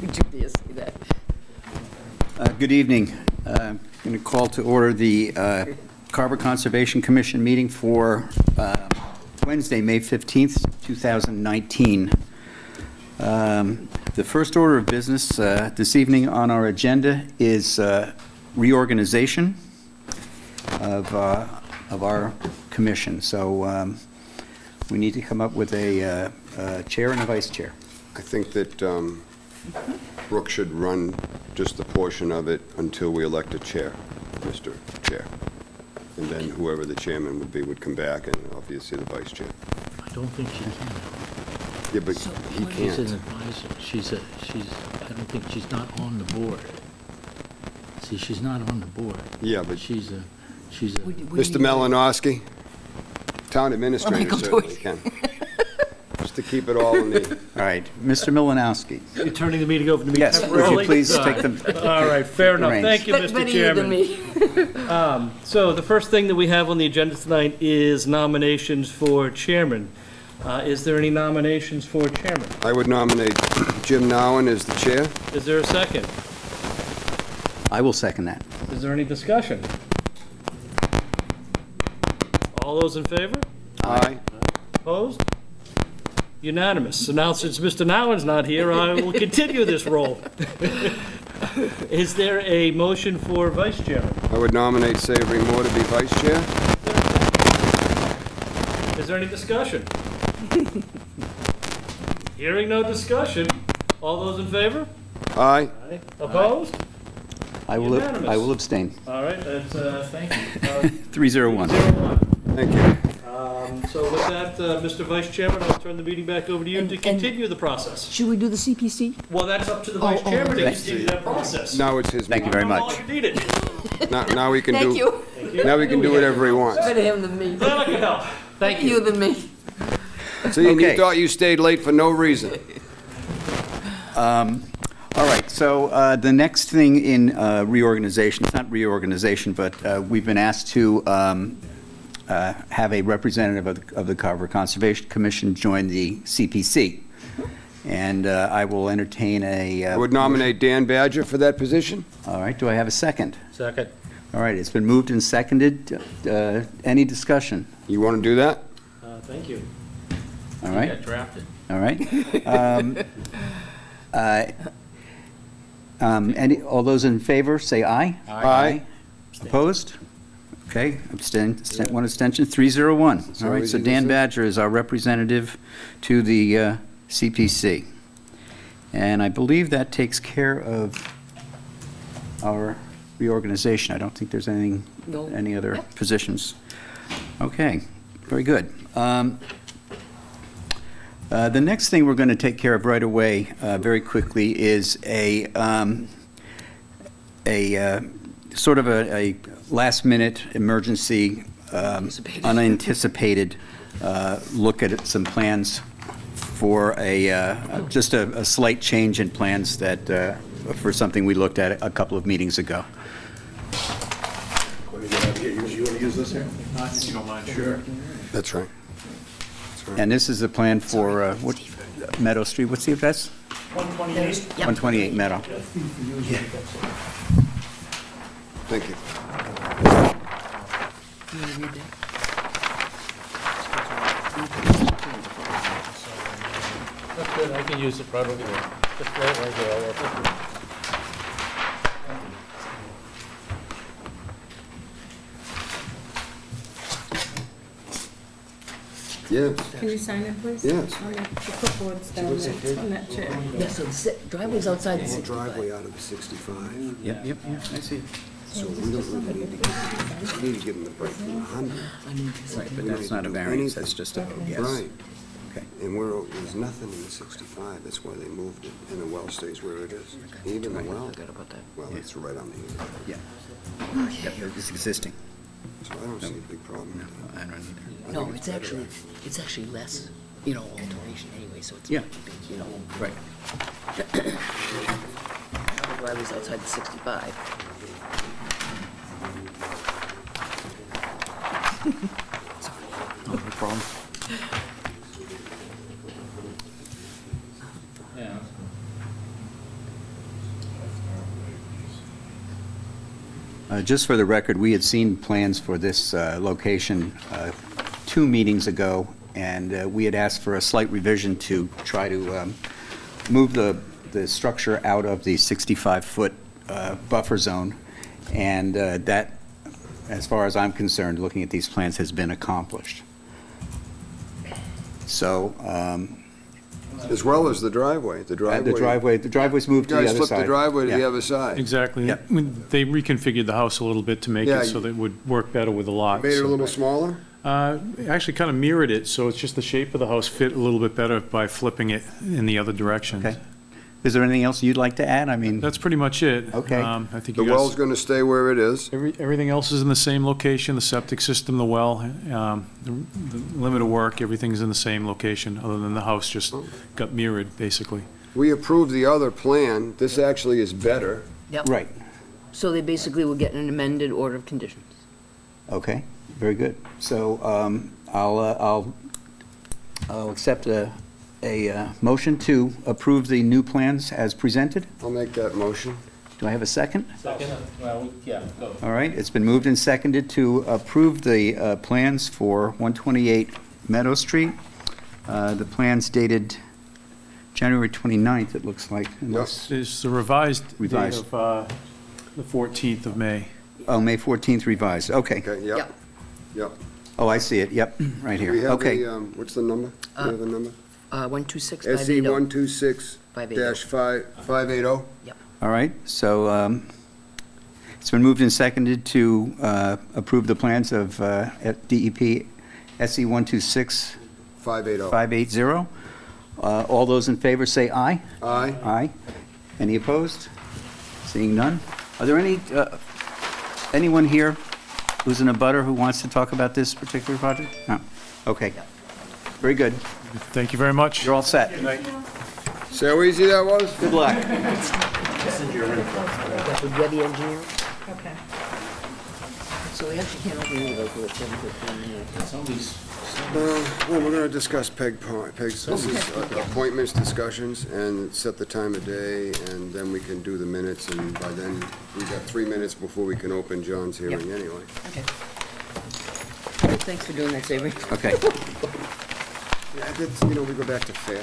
Would you dare say that? Good evening. I'm going to call to order the Carver Conservation Commission meeting for Wednesday, May 15th, 2019. The first order of business this evening on our agenda is reorganization of our commission. So we need to come up with a chair and a vice chair. I think that Brooke should run just the portion of it until we elect a chair, Mr. Chair. And then whoever the chairman would be would come back, and obviously the vice chair. I don't think she can. Yeah, but he She's an can't. advisor. I don't think she's not on the board. See, she's not on the board. Yeah, but She's a, Mr. Malinowski, town administrator go do certainly it. can. Just to keep it all in the, All right, Mr. Milanowski. you're turning the meeting over to me Yes, would temporarily? you please take the... All right, fair enough. reins. Thank you, Better Mr. you than Chairman. me. So the first thing that we have on the agenda tonight is nominations for chairman. Is there any nominations for chairman? I would nominate Jim Nowen as the chair. Is there a second? I will second that. Is there any discussion? All those in favor? Aye. Opposed? Unanimous. So now, since Mr. Nowen's not here, I will continue this role. Is there a motion for vice chairman? I would nominate Savory Moore to be vice chair. Is there any discussion? Hearing no discussion. All those in favor? Aye. Opposed? I Unanimous. will abstain. All right, that's, thank you. 301. 0-1. Thank you. So with that, Mr. Vice Chairman, I'll turn the meeting back over to you to continue the process. Should we do the CPC? Well, that's up to the Vice Chairman to thank continue that process. Now it's his Thank you meeting. very How much. long you need it? Now he can Thank do, you. now he can do whatever he wants. Better him than me. Glad I could help. Thank You you. than me. See, and Okay. you thought you stayed late for no reason. All right, so the next thing in reorganization, it's not reorganization, but we've been asked to have a representative of the Carver Conservation Commission join the CPC. And I will entertain a... I would nominate Dan Badger for that position. All right, do I have a second? Second. All right, it's been moved and seconded. Any discussion? You want to do that? Thank you. All right, Got drafted. all right. All those in favor, say aye. Aye. Opposed? Okay, one abstention, 301. All So right, is so he Dan the- Badger is our representative to the CPC. And I believe that takes care of our reorganization. I don't think there's anything, No. any other positions. Okay, very good. The next thing we're going to take care of right away, very quickly, is a sort of a last-minute emergency, unanticipated look at some plans for just a slight change in plans that for something we looked at a couple of meetings ago. You want to use this here? If you don't mind. Sure. That's right. And this is the plan for what Meadow Street. What's the address? 128. 128 Meadow. Thank you. You wanna read that? That's good, I can use it right over there. Just right there, I'll work with it. Yes, Can you sign it, please? yes. On the clipboard's down there, on that chair. Yeah, so the driveway's outside the 65. Driveway out of the 65, Yep, I see. so we don't really need to give him the break from the 100. Right, but that's not a variance, that's just a vote, yes. Right. Okay. And there's nothing in the 65, that's why they moved it, and the well stays where it is. Even the well, Forgot about that. well, it's right on the hill, Yeah. Yep, it's existing. so I don't see a big problem with that. I don't either. No, it's actually less, alteration anyway, so it's Yeah. not big, Right. The driveway's outside the 65. No problem. Yeah. Just for the record, we had seen plans for this location 2 meetings ago, and we had asked for a slight revision to try to move the structure out of the 65-foot buffer zone, and that, as far as I'm concerned, looking at these plans, has been accomplished. So, As well as the driveway. The the driveway's moved to the You guys other flipped side. the driveway to Yeah. the other side. Exactly. Yep. When they reconfigured the house a little bit to make Yeah, it so that it would work better with the lot. Made it a so- little smaller? Actually kind of mirrored it, so it's just the shape of the house fit a little bit better by flipping it in the other direction. Okay. Is there anything else you'd like to add? I mean, That's pretty much it. Okay. I think The you guys. well's going to stay where it is. Everything else is in the same location, the septic system, the well, the limit of work, everything's in the same location, other than the house just got mirrored, basically. We approved the other plan. This actually is better. Yep. right, So they basically will get an amended order of conditions. okay, very good. So I'll accept a motion to approve the new plans as presented. I'll make that motion. Do I have a second? Second? Well, yeah, go. All right, it's been moved and seconded to approve the plans for 128 Meadow Street. The plans dated January 29th, it looks like. unless- It's the revised date Revised. of the 14th of May. Oh, May 14th revised, okay. Okay, yep, yep. Oh, I see it, yep, right We here, have okay. the, what's the number? Do we have a number? 126 SE 580. 126-580. All right, so it's been moved and seconded to approve the plans of DEP SE 126 580. 580. All those in favor say aye. Aye. Aye. Any opposed? Seeing none. Are there anyone here who's in a butter who wants to talk about this particular project? No? Okay. Very good. Thank you very much. You're all set. See how easy that was? Good luck. That's with Webby Engineering. Okay. So we actually can't open it until it's 7:15. Well, we're going to discuss Peg's, this is appointments, discussions, and set the time of day, and then we can do the minutes, and by then, we've got 3 minutes before we can open John's hearing anyway. Okay. Thanks for doing that, Savory. Okay. Yeah, that's, we go back to fair.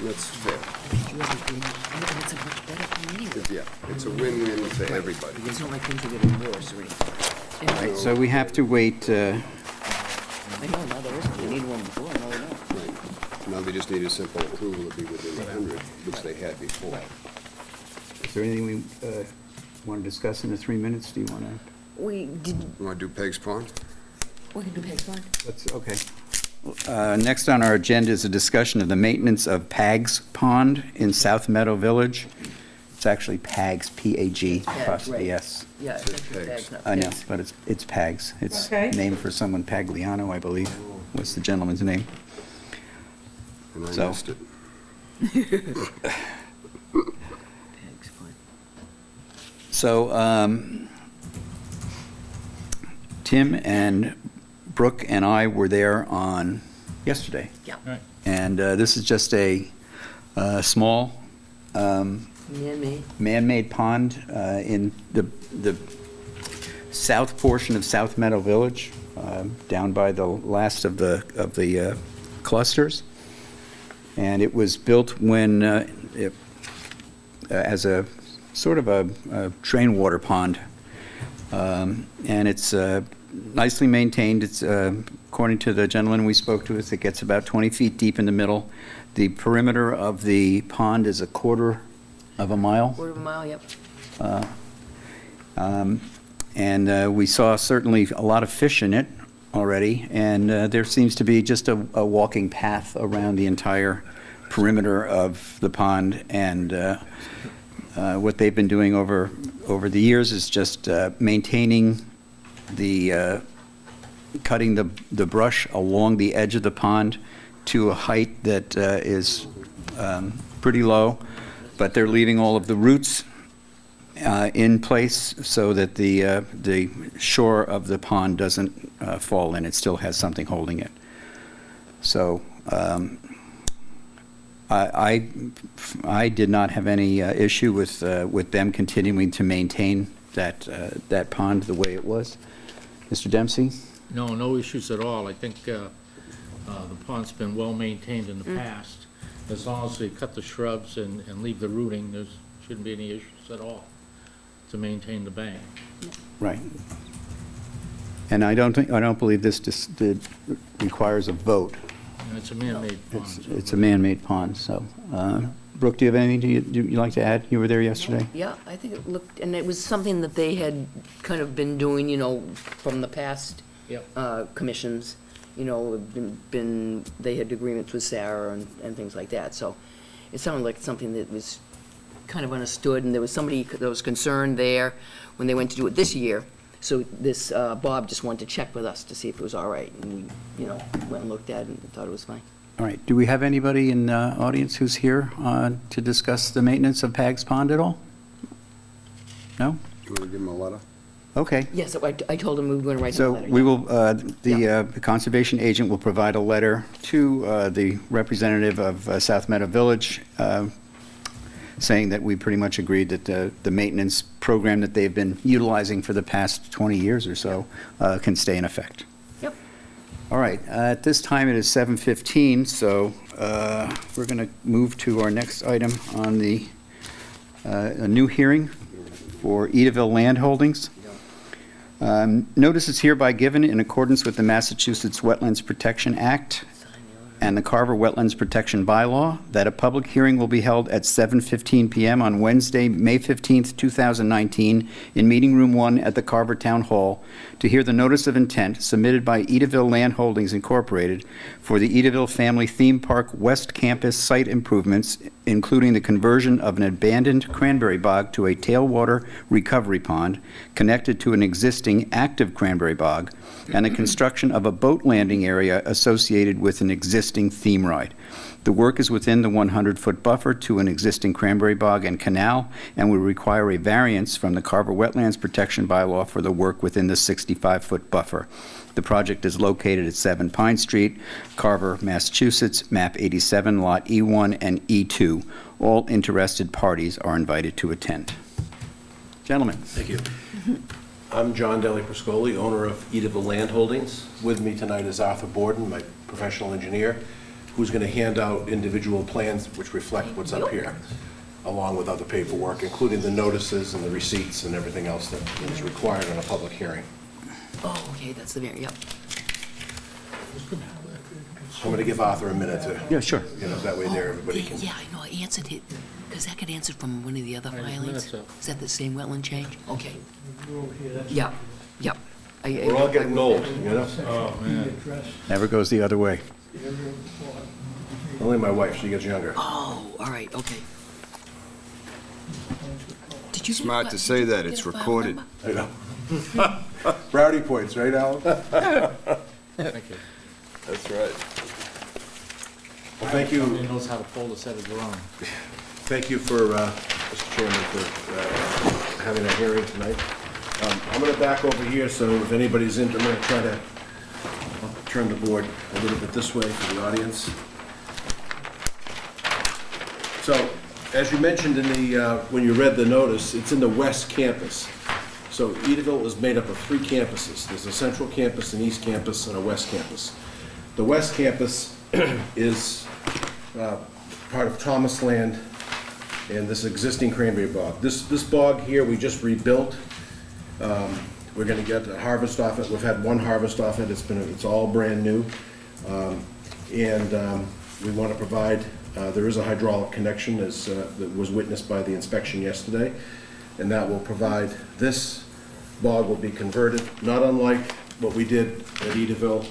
That's fair. It's a much better thing anyway. Yeah, it's a win-win for everybody. It's not like things are getting worse or anything. Anyway, So we have to wait, I know now there isn't. They need one before, now they don't. Right. Now they just need a simple approval to be within the 100, which they had before. is there anything we want to discuss in the 3 minutes? Do you want to? We did, You want to do Peg's Pond? we can do Peg's Pond. Okay. Next on our agenda is a discussion of the maintenance of Pag's Pond in South Meadow Village. It's actually Pag's, P-A-G, Pags, apostrophe right. S. Yeah, it's actually Pegs. Peg's, not I know, Peg's. but it's Pag's. It's Okay. named for someone Pagliano, I believe. What's the gentleman's name? And I So- missed it. Peg's Pond. So Tim and Brooke and I were there on yesterday. Yeah. And this is just a small Man-made. man-made pond in the south portion of South Meadow Village, down by the last of the clusters. And it was built when, as a sort of a drain water pond. And it's nicely maintained. It's, according to the gentleman we spoke to, it gets about 20 feet deep in the middle. The perimeter of the pond is 1/4 of a mile. Quarter of a mile, yep. And we saw certainly a lot of fish in it already, and there seems to be just a walking path around the entire perimeter of the pond. And what they've been doing over the years is just maintaining cutting the brush along the edge of the pond to a height that is pretty low, but they're leaving all of the roots in place so that the shore of the pond doesn't fall in. It still has something holding it. So I did not have any issue with them continuing to maintain that pond the way it was. Mr. Dempsey? No issues at all. I think the pond's been well-maintained in the past. As long as they cut the shrubs and leave the rooting, there shouldn't be any issues at all to maintain the bank. Right. And I don't believe this requires a vote. And it's a man-made pond. It's a man-made pond, so. Brooke, do you have anything you'd like to add? You were there yesterday? Yeah, I think it looked, and it was something that they had kind of been doing, from the past Yep. commissions, they had agreements with Sarah and things like that, so it sounded like something that was kind of understood, and there was somebody that was concerned there when they went to do it this year, so this, Bob just wanted to check with us to see if it was all right, and we, went and looked at it and thought it was fine. All right. Do we have anybody in the audience who's here to discuss the maintenance of Pags Pond at all? No? You want to give him a letter? Okay. Yes, I told him we were going to write them So a letter. we will, the conservation agent will provide a letter to the representative of South Meadow Village saying that we pretty much agreed that the maintenance program that they've been utilizing for the past 20 years or so can stay in effect. Yep. All right, at this time it is 7:15, so we're going to move to our next item on a new hearing for Edaville Land Holdings. Notice is hereby given in accordance with the Massachusetts Wetlands Protection Act and the Carver Wetlands Protection Bylaw that a public hearing will be held at 7:15 PM on Wednesday, May 15th, 2019, in Meeting Room 1 at the Carver Town Hall to hear the notice of intent submitted by Edaville Land Holdings Incorporated for the Edaville Family Theme Park West Campus site improvements, including the conversion of an abandoned cranberry bog to a tailwater recovery pond connected to an existing active cranberry bog, and the construction of a boat landing area associated with an existing theme ride. The work is within the 100-foot buffer to an existing cranberry bog and canal, and will require a variance from the Carver Wetlands Protection Bylaw for the work within the 65-foot buffer. The project is located at 7 Pine Street, Carver, Massachusetts, map 87, lot E1 and E2. All interested parties are invited to attend. Gentlemen. Thank you. I'm John Daly, owner of Edaville Land Holdings. With me tonight is Arthur Borden, my professional engineer, who's going to hand out individual plans which reflect what's up here, along with other paperwork, including the notices and the receipts and everything else that is required in a public hearing. Oh, okay, that's the very, yep. So I'm going to give Arthur a minute to, Yeah, sure. that way there everybody can. Yeah, I know, I answered it, because that got answered from one of the other filings. minutes up. Is that the same wetland change? Okay. Yeah, yep. We're all getting old, Oh, man. Never goes the other way. Only my wife, she gets younger. Oh, all right, okay. Did you get a Smart fi- to say did you that, get it's a file recorded. number? I know. Brownie points, right, Alan? Thank you. That's right. Well, thank you. Somebody knows how to fold a set of drawings. Thank you for, Mr. Chairman, for having a hearing tonight. I'm going to back over here, so if anybody's in, I'm going to try to turn the board a little bit this way for the audience. So, as you mentioned in the, when you read the notice, it's in the West Campus. So Edaville is made up of 3 campuses. There's a Central Campus, an East Campus, and a West Campus. The West Campus is part of Thomas Land and this existing cranberry bog. This bog here, we just rebuilt. We're gonna get a harvest off it. We've had one harvest off it. It's all brand new. We want to provide, there is a hydraulic connection as that was witnessed by the inspection yesterday, and that will provide, this bog will be converted, not unlike what we did at Edaville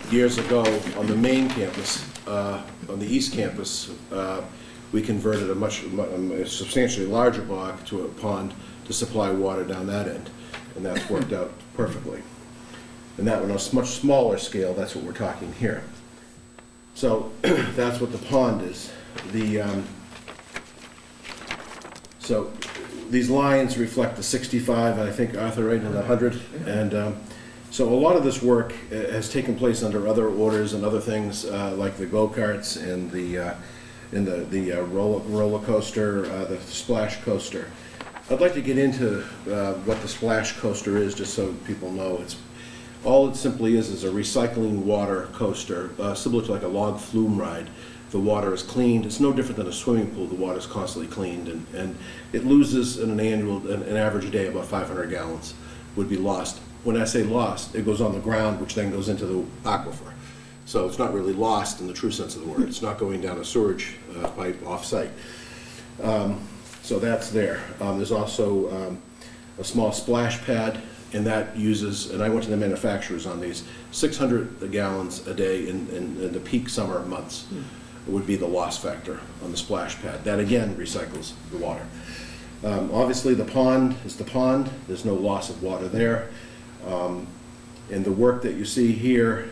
years ago on the main campus, on the East Campus. We converted a substantially larger bog to a pond to supply water down that end, and that's worked out perfectly. And that one on a much smaller scale, that's what we're talking here. So that's what the pond is. So these lines reflect the 65, and I think Arthur right in the 100, and so a lot of this work has taken place under other orders and other things, like the go-karts and the roller coaster, the splash coaster. I'd like to get into what the splash coaster is, just so people know. All it simply is a recycling water coaster, similar to like a log flume ride. The water is cleaned. It's no different than a swimming pool. The water is constantly cleaned, and it loses in an average day about 500 gallons would be lost. When I say lost, it goes on the ground, which then goes into the aquifer. So it's not really lost in the true sense of the word. It's not going down a sewage pipe off-site. So that's there. There's also a small splash pad, and that uses, and I went to the manufacturers on these, 600 gallons a day in the peak summer months would be the loss factor on the splash pad. That again recycles the water. Obviously the pond is the pond. There's no loss of water there. And the work that you see here,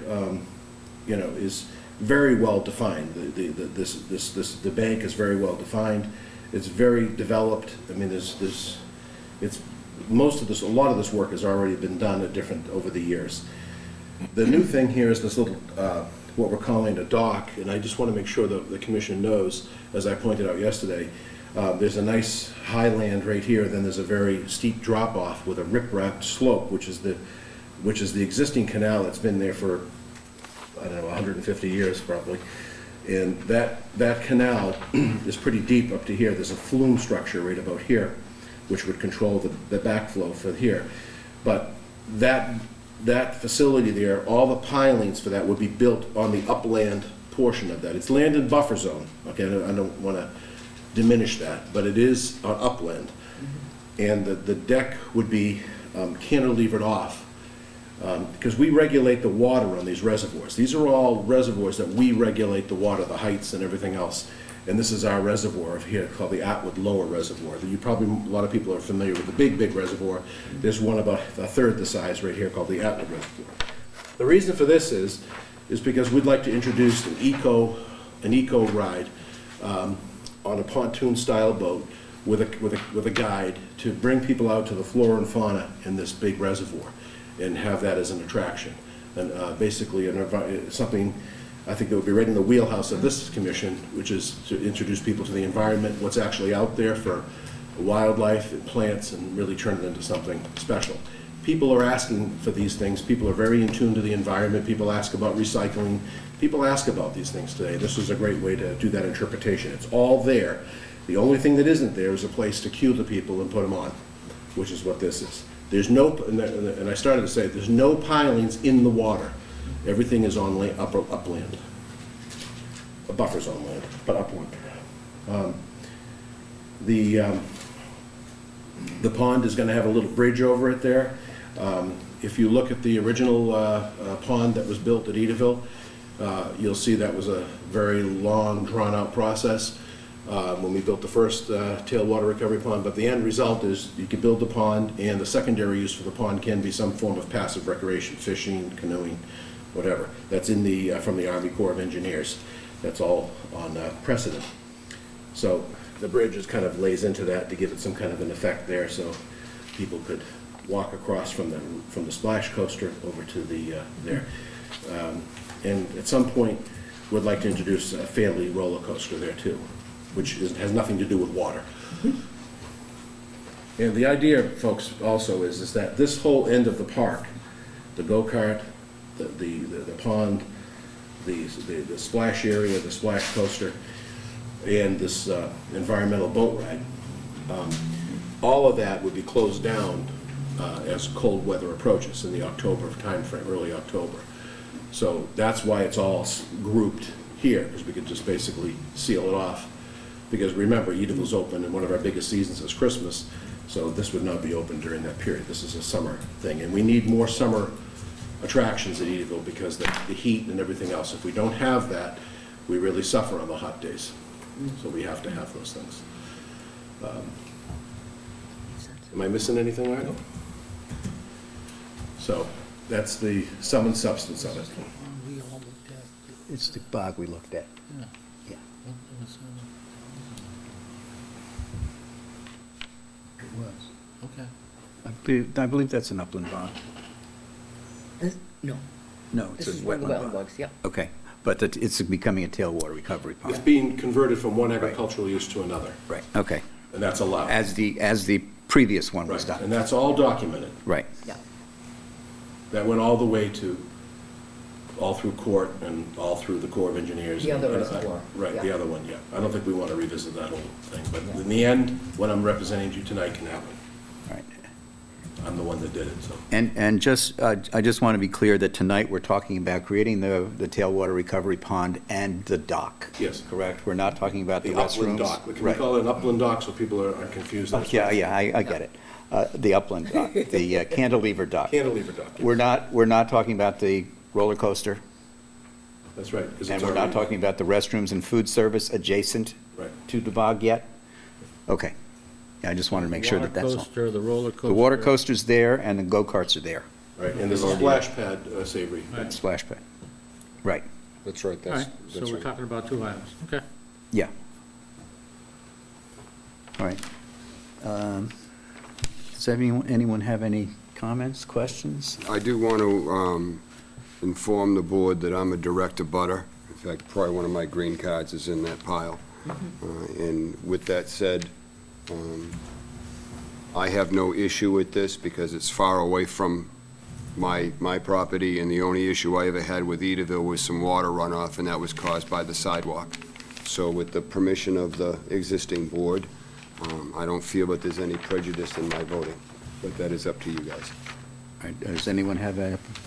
is very well defined. The bank is very well defined. It's very developed. I mean, a lot of this work has already been done over the years. The new thing here is this little, what we're calling a dock, and I just want to make sure that the commission knows, as I pointed out yesterday, there's a nice highland right here, then there's a very steep drop-off with a rip-wrapped slope, which is the existing canal that's been there for, I don't know, 150 years probably. And that canal is pretty deep up to here. There's a flume structure right about here, which would control the backflow for here. But that facility there, all the pilings for that would be built on the upland portion of that. It's land in buffer zone, okay? I don't want to diminish that, but it is on upland. And the deck would be cantilevered off, because we regulate the water on these reservoirs. These are all reservoirs that we regulate the water, the heights and everything else. And this is our reservoir of here called the Atwood Lower Reservoir. A lot of people are familiar with the big reservoir. There's one about a third the size right here called the Atwood Reservoir. The reason for this is because we'd like to introduce an eco ride on a pontoon style boat with a guide to bring people out to the flora and fauna in this big reservoir and have that as an attraction. And basically something I think that would be right in the wheelhouse of this commission, which is to introduce people to the environment, what's actually out there for wildlife and plants, and really turn it into something special. People are asking for these things. People are very in tune to the environment. People ask about recycling. People ask about these things today. This is a great way to do that interpretation. It's all there. The only thing that isn't there is a place to cue the people and put them on, which is what this is. There's no, and I started to say, there's no pilings in the water. Everything is on upland. A buffer zone land, but upland. The pond is going to have a little bridge over it there. If you look at the original pond that was built at Edaville, you'll see that was a very long, drawn-out process when we built the first tailwater recovery pond. But the end result is you can build the pond, and the secondary use for the pond can be some form of passive recreation, fishing, canoeing, whatever. That's in from the Army Corps of Engineers. That's all on precedent. So the bridge just kind of lays into that to give it some kind of an effect there, so people could walk across from the splash coaster over to there. And at some point, we'd like to introduce a family roller coaster there too, which has nothing to do with water. And the idea, folks, also is that this whole end of the park, the go-kart, the pond, the splash area, the splash coaster, and this environmental boat ride, all of that would be closed down as cold weather approaches in the October timeframe, early October. So that's why it's all grouped here, because we could just basically seal it off. Because remember, Edaville's open, and one of our biggest seasons is Christmas, so this would not be open during that period. This is a summer thing, and we need more summer attractions at Edaville because the heat and everything else. If we don't have that, we really suffer on the hot days. So we have to have those things. Am I missing anything, Ryan? So that's the sum and substance of it. It's the bog we looked at. Yeah. Yeah. It was. Okay. I believe that's an upland bog. No, No, it's this a is one of the wetland wetland bog. bugs, yeah. Okay, but it's becoming a tailwater recovery It's pond. being converted from one agricultural use to another, Right, okay. and that's allowed. As the previous one was Right, and done. that's all documented. Right. Yeah. That went all the way all through court and all through the Corps of Engineers. The other And reservoir, Right, yeah. the other one, yeah. I don't think we want to revisit that whole thing, but in the end, what I'm representing to you tonight can happen. Right. I'm the one that did it, so. And just, I just want to be clear that tonight we're talking about creating the tailwater recovery pond and the dock. Yes. Correct? We're not talking about the The restrooms? upland dock. Can we Right. call it an upland dock so people aren't confused? That's Yeah, what- yeah, I get it. The upland dock, the cantilever dock. Cantilever dock. We're not talking about the roller coaster, That's right. 'cause and it's we're not already- talking about the restrooms and food service adjacent Right. to the bog yet? Okay. Yeah, I just wanted to make sure that that's all. Water coaster, the roller coaster. The water coaster's there and the go-karts are there, Right, and there's a splash pad, Savory. Right. splash pad. Right, That's right, All right, that's, so that's we're right. talking about 2 items, okay. yeah. All right. Does anyone have any comments, questions? I do want to inform the board that I'm a direct abutter. In fact, probably one of my green cards is in that pile. And with that said, I have no issue with this because it's far away from my property, and the only issue I ever had with Edaville was some water runoff, and that was caused by the sidewalk. So with the permission of the existing board, I don't feel that there's any prejudice in my voting, but that is up to you guys. All right, does anyone have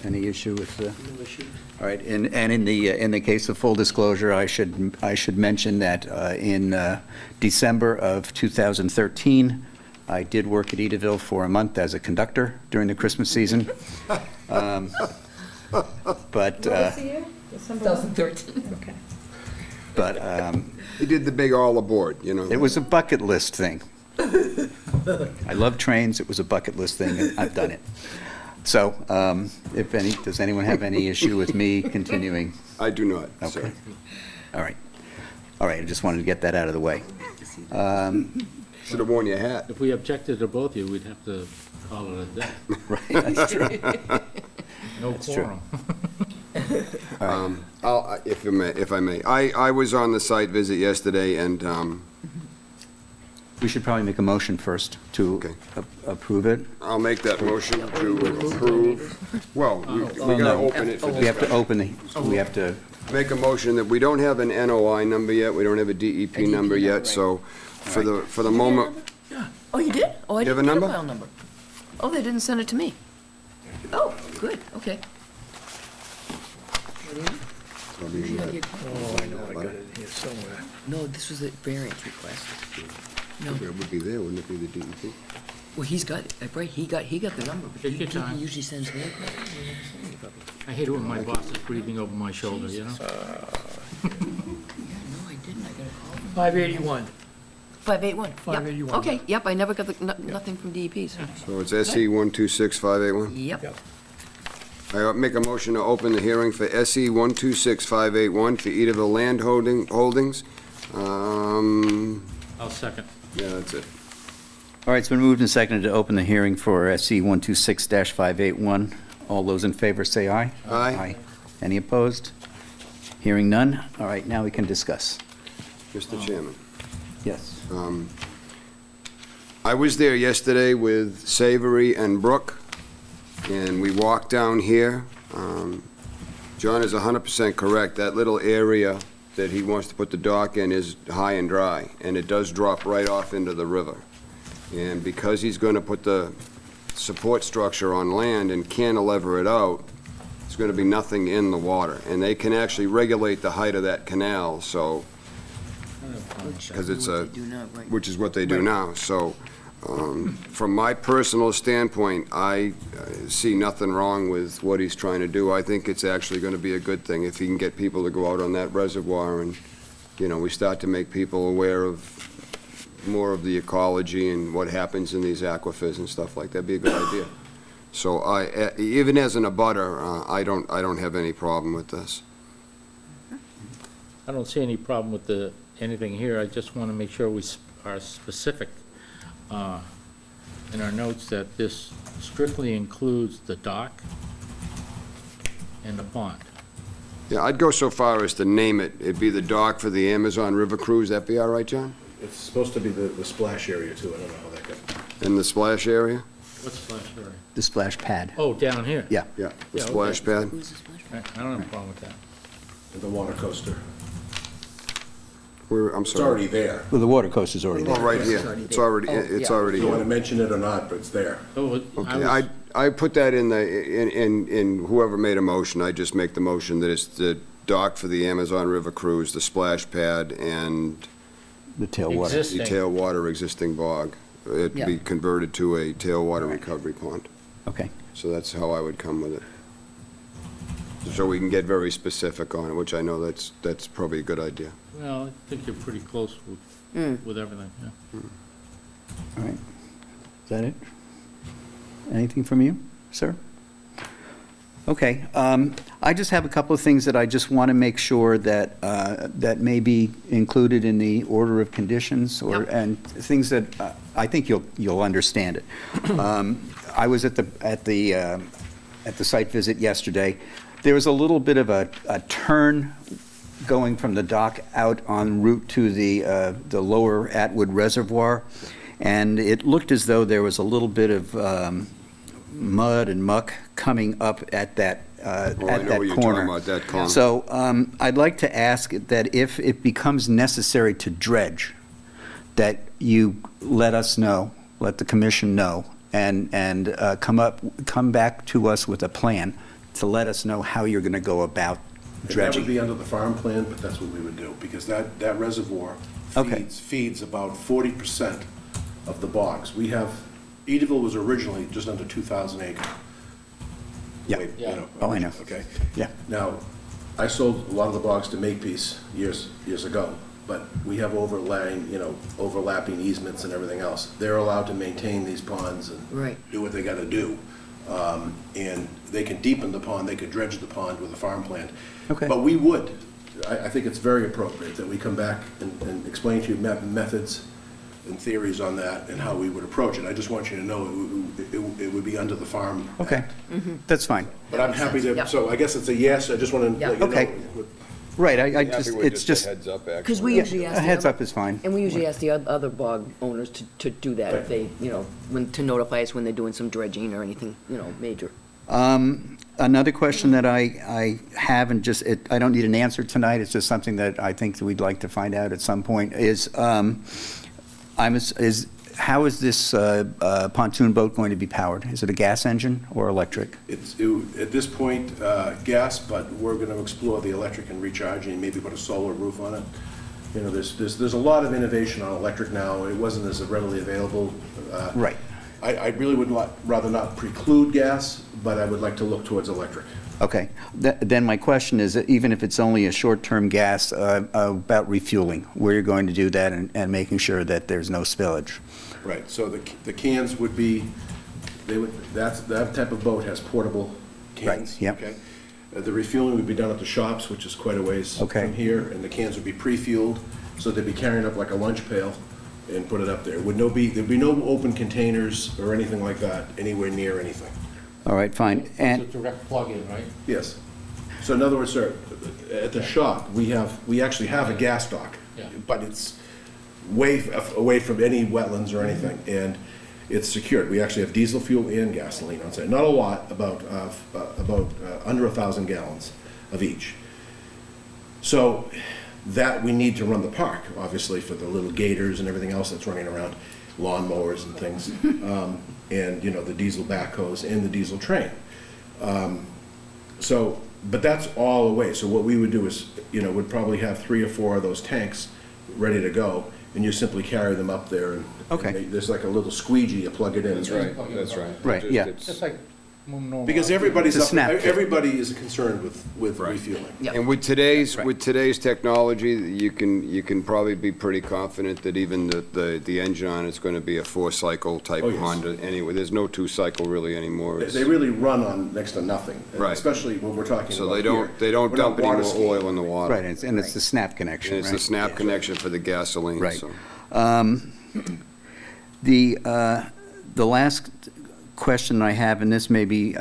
any issue with the? No issue. All right, and in the case of full disclosure, I should mention that in December of 2013, I did work at Edaville for a month as a conductor during the Christmas season. But, What was the year? December 2013. Okay. but He did the big all aboard, you know. it was a bucket list thing. I love trains, it was a bucket list thing, and I've done it. So, does anyone have any issue with me continuing? I do not, sir. Okay. All right. All right, I just wanted to get that out of the way. Should have worn your hat. If we objected to both of you, we'd have to call it a day. Right, that's true. No true. quorum. If I may, I was on the site visit yesterday, and We should probably make a motion first to Okay. approve it. I'll make that motion to approve. Well, we gotta no. open it for We have to discussion. we have to, Make a motion that we don't have an NOI number yet, we don't have a DEP number yet, right. so for the moment, Oh, you did? Oh, I You have didn't a get a number? file number. Oh, they didn't send it to me. Oh, good, okay. I'll be in that. Oh, I know, I got it here somewhere. No, this was a variance request. No, It would be there, wouldn't it be the DEP? well, he's got, it, right, he got the number, but Take your he time. usually sends me. I hate it when my boss is breathing over my shoulder, you know? No, I didn't, I got a call. 581. 581, yep. 581. Okay, yep, I never got nothing from DEPs. So it's SE 126581? Yep. I make a motion to open the hearing for SE 126581 for Edaville Land Holdings. I'll second. Yeah, that's it. all right, it's been moved and seconded to open the hearing for SC 126-581. All those in favor say aye. Aye. Any opposed? Hearing none. All right, now we can discuss. Mr. Chairman. Yes. I was there yesterday with Savory and Brooke, and we walked down here. John is 100% correct. That little area that he wants to put the dock in is high and dry, and it does drop right off into the river. And because he's going to put the support structure on land and cantilever it out, there's going to be nothing in the water. And they can actually regulate the height of that canal, so, because it's a, which is what they do now. So, from my personal standpoint, I see nothing wrong with what he's trying to do. I think it's actually going to be a good thing if he can get people to go out on that reservoir and, you know, we start to make people aware of more of the ecology and what happens in these aquifers and stuff like that. That'd be a good idea. So I, even as an abutter, I don't have any problem with this. I don't see any problem with anything here. I just want to make sure we are specific in our notes that this strictly includes the dock and the pond. Yeah, I'd go so far as to name it. It'd be the dock for the Amazon River Cruise. That'd be all right, John? It's supposed to be the splash area too, I don't know how that got. In the splash area? What's splash area? The splash pad. Oh, down here? Yeah. Yeah, the Yeah, okay. splash pad. I don't have a problem with that. The water coaster. I'm It's sorry. already there. Well, the water coaster's already Oh, there. right here. already It's there. already, Oh, it's yeah. already You want to here. mention it or not, but it's there. So Okay, I put that in in whoever made a motion, I just make the motion that it's the dock for the Amazon River Cruise, the splash pad, and The tailwater. the Existing. tailwater existing bog. It'd be Yeah. converted to a tailwater recovery pond. Okay. So that's how I would come with it. So we can get very specific on it, which I know that's probably a good idea. Well, I think you're pretty close with everything, yeah. All right. Is that it? Anything from you, sir? Okay. I just have a couple of things that I just want to make sure that, that may be included in the order of conditions or, Yep. and things that I think you'll understand it. I was at the site visit yesterday. There was a little bit of a turn going from the dock out en route to the lower Atwood Reservoir, and it looked as though there was a little bit of mud and muck coming up at that Oh, I at know that what you're talking corner. about, that corner. So I'd like to ask that if it becomes necessary to dredge, that you let us know, let the commission know, and come back to us with a plan to let us know how you're going to go about And that would dredging. be under the farm plan, but that's what we would do, because that reservoir Okay. feeds about 40% of the bogs. We have, Edaville was originally just under 2,000 acres. Yeah. Way, you know, Oh, I know. Okay. Yeah. Now, I sold a lot of the bogs to Makepeace years ago, but we have overlapping easements and everything else. They're allowed to maintain these ponds and Right. do what they gotta do. And they can deepen the pond, they could dredge the pond with a farm plan. Okay. But we would, I think it's very appropriate that we come back and explain to you methods and theories on that and how we would approach it. I just want you to know it would be under the Farm Okay, Act. that's fine. But I'm happy to, Yep. so I guess it's a yes, I just want to Yeah. let you know. Okay. Right, I Happy just, with it's just, a heads up, Because actually. we usually ask a the heads other- up is fine. And we usually ask the other bog owners to do that if they, to notify us when they're doing some dredging or anything, major. Another question that I have, and just, I don't need an answer tonight, it's just something that I think that we'd like to find out at some point, is how is this pontoon boat going to be powered? Is it a gas engine or electric? At this point, gas, but we're going to explore the electric and recharging, maybe put a solar roof on it. There's a lot of innovation on electric now. It wasn't as readily available. Right. I really would rather not preclude gas, but I would like to look towards electric. Okay. Then my question is, that even if it's only a short-term gas, about refueling, where you're going to do that and making sure that there's no spillage. Right, so the cans would be, that type of boat has portable cans. Right, yep. Okay. The refueling would be done at the shops, which is quite a ways Okay. from here, and the cans would be pre-fueled, so they'd be carrying up like a lunch pail and put it up there. There'd be no open containers or anything like that anywhere near anything. All right, fine. It's And, a direct plug-in, right? Yes. So in other words, sir, at the shop, we actually have a gas dock, Yeah. but it's way away from any wetlands or anything, and it's secured. We actually have diesel fuel and gasoline on site. Not a lot, about under 1,000 gallons of each. So that we need to run the park, obviously, for the little gators and everything else that's running around, lawnmowers and things, and, the diesel backhoes and the diesel train. But that's all away. So what we would do is, would probably have 3 or 4 of those tanks ready to go, and you simply carry them up there, and Okay. there's like a little squeegee, you plug it in. That's right, that's right. Right, yeah. Just like normal. Because It's a snap kit. everybody is concerned with Right. refueling. Yep. And with today's technology, you can probably be pretty confident that even the engine on it's going to be a 4-cycle type Oh, yes. Honda anyway. There's no 2-cycle really anymore. It's- They really run on next to nothing, Right. especially when we're talking So about they here. don't We're dump not any water more skiing. oil in the water. right, and it's the snap connection, And right? it's the snap connection for the gasoline, Right. so. The last question I have, and this maybe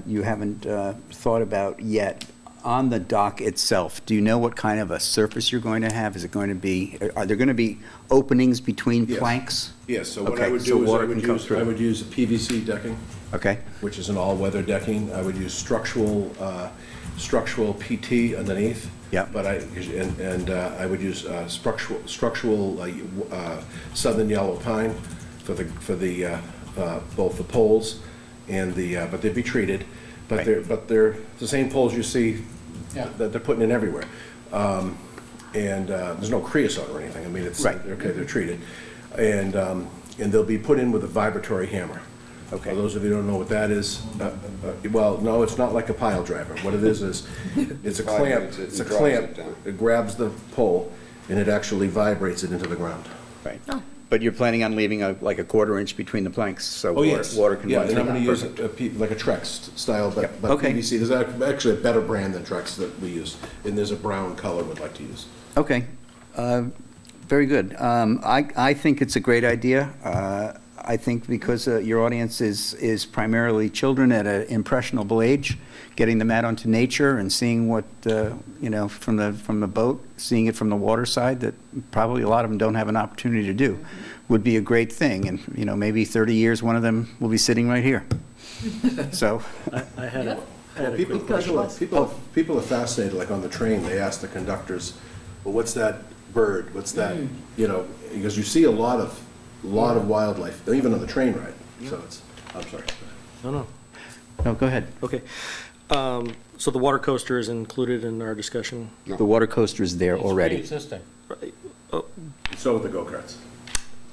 you haven't thought about yet, On the dock itself, do you know what kind of a surface you're going to have? Is it going to be, are there going to be openings between Yes. planks? Yes, so what Okay, I would so do is water can come through. I would use a PVC decking, Okay, which is an all-weather decking. I would use structural PT underneath. Yep. But I would use structural southern yellow pine for the both the poles and but they'd be treated. But Right. they're the same poles you see Yeah. that they're putting in everywhere. There's no creosote or anything. I mean, it's, Right. okay, they're treated. And they'll be put in with a vibratory hammer. Okay. For those of you who don't know what that is, well, no, it's not like a pile driver. What it is, it's a clamp, Vibrates it it's a and drives clamp. it down. It grabs the pole and it actually vibrates it into the ground. right. But you're planning on leaving like a quarter inch between the planks, so Oh, yes. water can Yeah, run and through? I'm gonna use Perfect. like a Trex style, Yep. but Okay. PVC. There's actually a better brand than Trex that we use, and there's a brown color we'd like to use. Okay, very good. I think it's a great idea. I think because your audience is primarily children at an impressionable age, getting them out onto nature and seeing what, from the boat, seeing it from the water side, that probably a lot of them don't have an opportunity to do, would be a great thing. And, maybe 30 years, one of them will be sitting right here. So, I had a People are fascinated, like on the train, they ask the conductors, well, what's that bird? What's that, because you see a lot of wildlife, even on the train ride. So I'm sorry. No. no, go ahead. Okay. So the water coaster is included in our discussion? The water coaster is there It's already. pre-existing. So with the go-karts.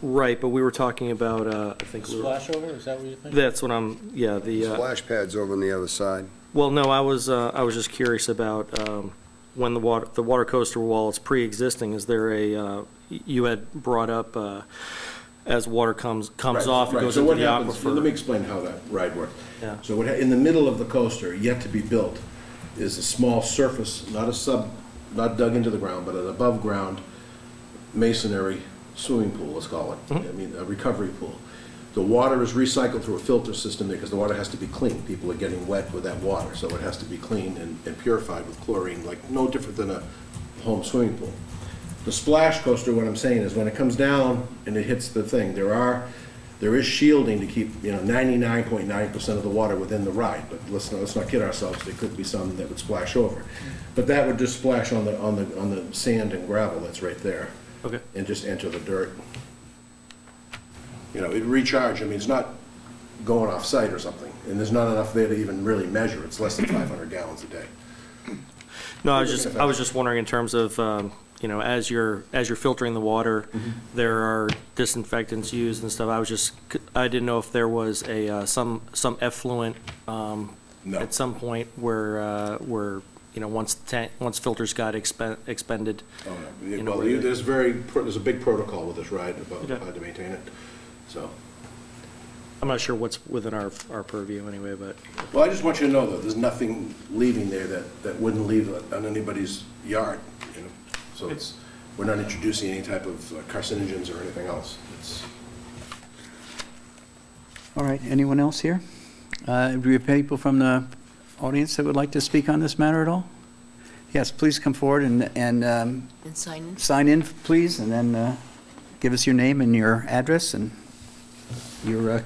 Right, but we were talking about, I think, Splash over, is that what you think? that's what the, Splash pad's over on the other side. well, no, I was just curious about when the water coaster, while it's pre-existing, is there you had brought up, as water comes off, it goes So into what the happens? Let me aquifer. explain how that ride works. Yeah. So in the middle of the coaster, yet to be built, is a small surface, not dug into the ground, but an above-ground masonry swimming pool, let's call it. Mm-hmm. I mean, a recovery pool. The water is recycled through a filter system there because the water has to be clean. People are getting wet with that water, so it has to be cleaned and purified with chlorine, like no different than a home swimming pool. The splash coaster, what I'm saying is when it comes down and it hits the thing, there is shielding to keep, 99.9% of the water within the ride, but let's not kid ourselves, there could be some that would splash over. But that would just splash on the sand and gravel that's right there. Okay. And just enter the dirt. It'd recharge, I mean, it's not going off-site or something, and there's not enough there to even really measure, it's less than 500 gallons a day. No, I was just wondering in terms of, as you're filtering the water, there are disinfectants used and stuff. I didn't know if there was some effluent No. at some point where once filters got expended. Oh, no. You know, Well, where there's a big protocol with this ride about Okay. how to maintain it, so. I'm not sure what's within our purview anyway, but, Well, I just want you to know, though, there's nothing leaving there that wouldn't leave on anybody's yard, So we're not introducing any type of carcinogens or anything else. All right, anyone else here? Do we have people from the audience that would like to speak on this matter at all? Yes, please come forward and And sign in. sign in, please, and then give us your name and your address and your,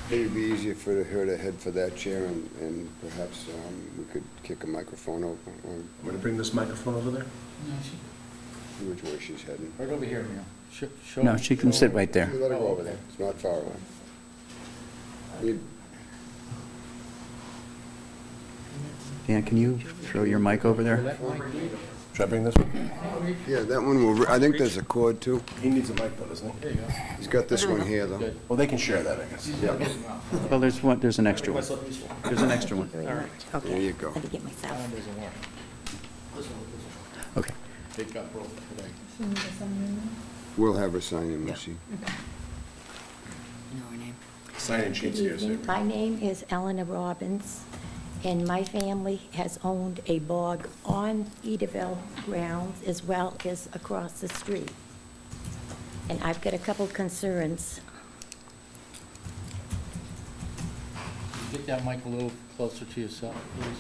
Maybe it'd be easier for her to head for that chair and perhaps we could kick a microphone open or I'm going to bring this microphone over there. which way she's heading. Right over here, Neil. no, she can sit right there. You let her go over there. It's not far away. Dan, can you throw your mic over there? Should I bring this one? Yeah, that one will, I think there's a cord too. He needs a mic, though, doesn't he? There you go. He's got this one here though. Good. Well, they can share that, I guess. Well, there's an extra one. There's an extra one. There you go. Let me get myself. That one doesn't work. Okay. It got broken today. We'll have her sign in when she. You know her name. Sign-in sheets here, so. Evening. My name is Eleanor Robbins, and my family has owned a bog on Edaville grounds as well as across the street. And I've got a couple concerns. Get that mic a little closer to yourself, please.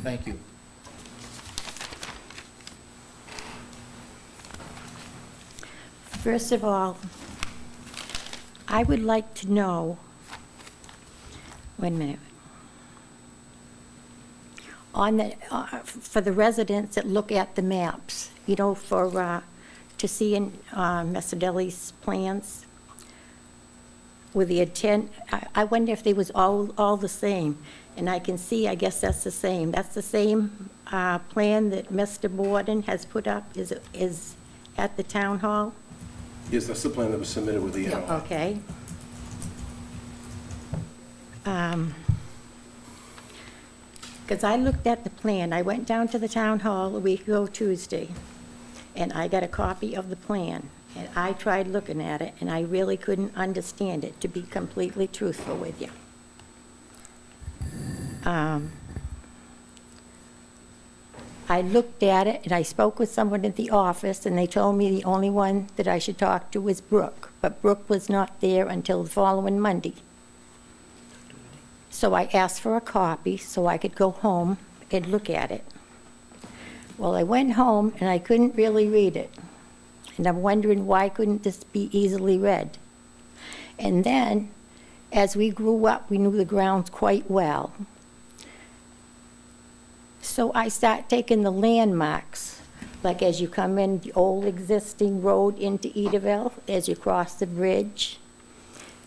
Thank you. First of all, I would like to know, wait a minute. On the, for the residents that look at the maps, you know, for, to see in Mr. Daly's plans, with the intent, I wonder if they was all the same. And I can see, I guess that's the same. That's the same plan that Mr. Borden has put up, is at the town hall? Yes, that's the plan that was submitted with the NOI. Okay. Because I looked at the plan, I went down to the town hall a week ago Tuesday, and I got a copy of the plan, and I tried looking at it, and I really couldn't understand it, to be completely truthful with you. I looked at it, and I spoke with someone at the office, and they told me the only one that I should talk to was Brooke, but Brooke was not there until the following Monday. So I asked for a copy so I could go home and look at it. Well, I went home, and I couldn't really read it, and I'm wondering why couldn't this be easily read? And then, as we grew up, we knew the grounds quite well. So I start taking the landmarks, like as you come in the old existing road into Edaville, as you cross the bridge.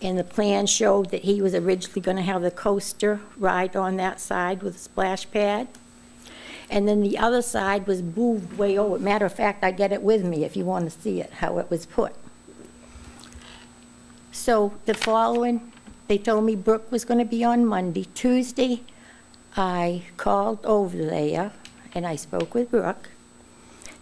And the plan showed that he was originally going to have the coaster ride on that side with a splash pad. And then the other side was moved way over. Matter of fact, I get it with me if you want to see it, how it was put. So the following, they told me Brooke was going to be on Monday. Tuesday, I called over there, and I spoke with Brooke,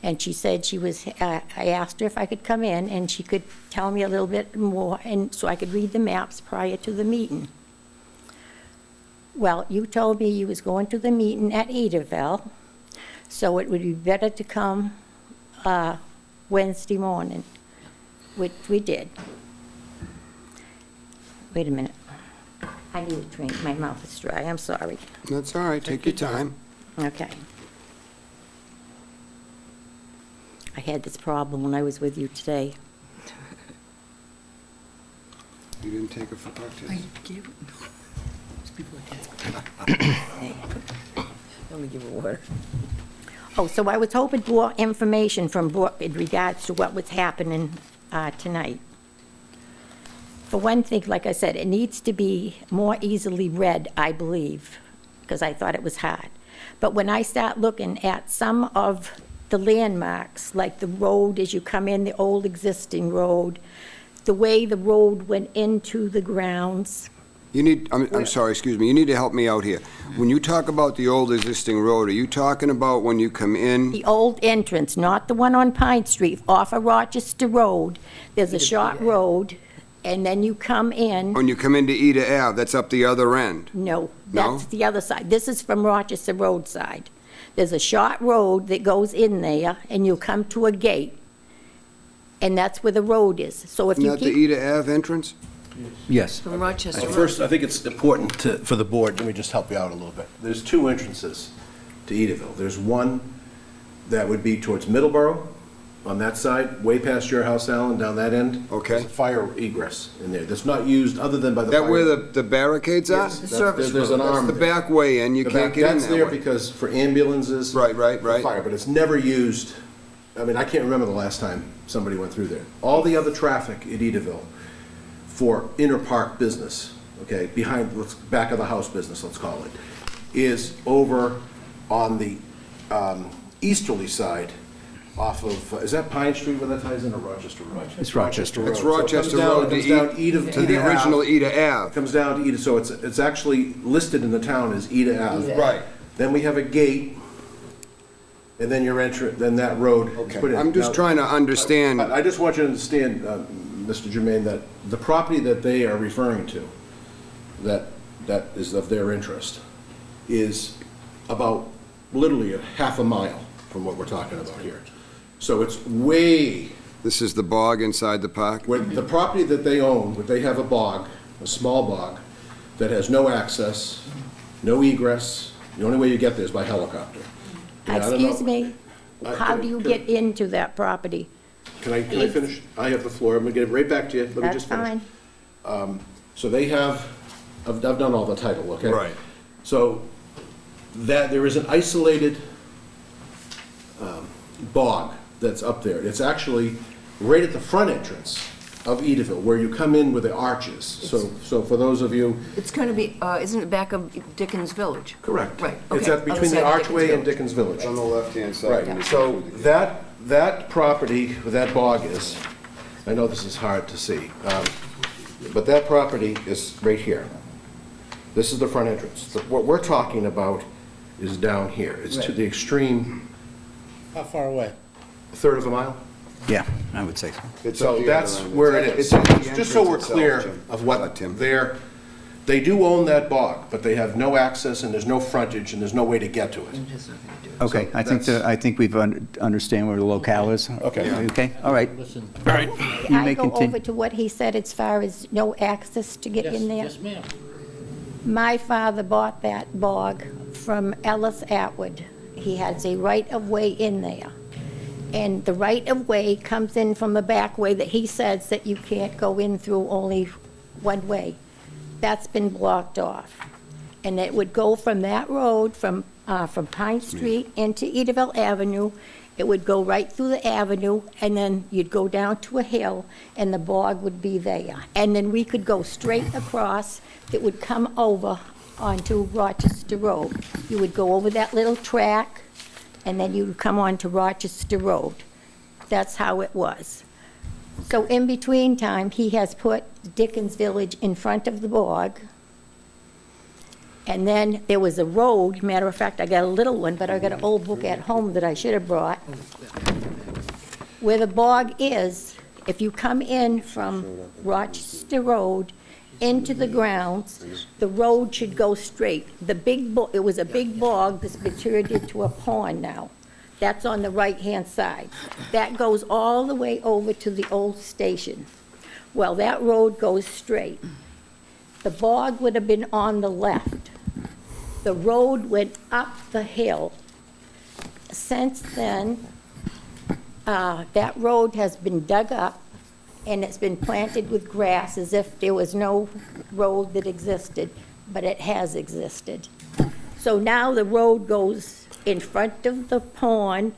and she said she was, I asked her if I could come in, and she could tell me a little bit more, and so I could read the maps prior to the meeting. Well, you told me you was going to the meeting at Edaville, so it would be better to come Wednesday morning, which we did. Wait a minute. I need a drink. My mouth is dry. I'm sorry. That's all right, take your time. Okay. I had this problem when I was with you today. You didn't take a photo test? gave it. These people are kids. Let me give her water. Oh, so I was hoping for information from Brooke in regards to what was happening tonight. For one thing, like I said, it needs to be more easily read, I believe, because I thought it was hard. But when I start looking at some of the landmarks, like the road as you come in, the old existing road, the way the road went into the grounds. You need, I'm sorry, excuse me, you need to help me out here. When you talk about the old existing road, are you talking about when you come in? The old entrance, not the one on Pine Street, off of Rochester Road. There's a short road, and then you come in. When you come into Eda Ave, that's up the other end? No, No? that's the other side. This is from Rochester Road side. There's a short road that goes in there, and you'll come to a gate, and that's where the road is. So if Isn't you that the keep, Eda Ave entrance? Yes. From Rochester Road. First, I think it's important for the board, let me just help you out a little bit. There's two entrances to Edaville. There's one that would be towards Middleborough, on that side, way past your house, Alan, down that end. Okay. There's a fire egress in there that's not used other than by the fire. That where the barricades are? Yes, service there's an That's arm the there. back way in, you The can't back- get in That's there that way. because for ambulances. Right. Fire, but it's never used, I mean, I can't remember the last time somebody went through there. All the other traffic at Edaville for inner park business, okay, behind, back of the house business, let's call it, is over on the easterly side off of, is that Pine Street where that ties into Rochester Road? It's Rochester Road. It's So it Rochester comes down- Road it comes down to the Eda Ave. original Eda It Ave. comes down to Eda, so it's actually listed in the town as Eda Ave. Right. Then we have a gate, and then your entrance, then that road is put in. I'm just Now, trying to understand, I just want you to understand, Mr. Jermaine, that the property that they are referring to, that is of their interest, is about literally a half a mile from what we're talking about here. So it's way, this is the bog inside the park? where the property that they own, where they have a bog, a small bog, that has no access, no egress. The only way you get there is by helicopter. And I don't know- Excuse me, how do you get into that property? Can I finish? I have the floor. I'm gonna get it right back to you. Let me That's just finish. fine. So they have, I've done all the title, okay? Right. So that, there is an isolated bog that's up there. It's actually right at the front entrance of Edaville, where you come in with the arches. So for those of you. It's going to be, isn't it back of Dickens Village? Correct. Right, It's okay. at between the Other side of archway and Dickens Dickens Village. On the left-hand side. Right, so that property, where that bog is, I know this is hard to see, but that property is right here. This is the front entrance. What we're talking about is down here. It's to the extreme How far away? third of a mile. Yeah, I would say so. It's So at the that's other end. where it is. It's at the Just so we're entrance clear itself, Jim. of what Tim. they do own that bog, but they have no access and there's no frontage and there's no way to get to it. It has nothing to do. Okay, I think we've understand where the locale is. Okay. Okay, all right. Listen. All right. You I may go continue. over to what he said as far as no access to get Yes, in there? yes, ma'am. My father bought that bog from Ellis Atwood. He has a right-of-way in there. And the right-of-way comes in from the back way that he says that you can't go in through, only one way. That's been blocked off. And it would go from that road, from Pine Street into Edaville Avenue. It would go right through the avenue, and then you'd go down to a hill, and the bog would be there. And then we could go straight across. It would come over onto Rochester Road. You would go over that little track, and then you would come onto Rochester Road. That's how it was. So in between time, he has put Dickens Village in front of the bog. And then there was a road, matter of fact, I got a little one, but I got an old book at home that I should have brought. Where the bog is, if you come in from Rochester Road into the grounds, the road should go straight. It was a big bog that's matured into a pond now. That's on the right-hand side. That goes all the way over to the old station. Well, that road goes straight. The bog would have been on the left. The road went up the hill. Since then, that road has been dug up, and it's been planted with grass as if there was no road that existed, but it has existed. So now the road goes in front of the pond,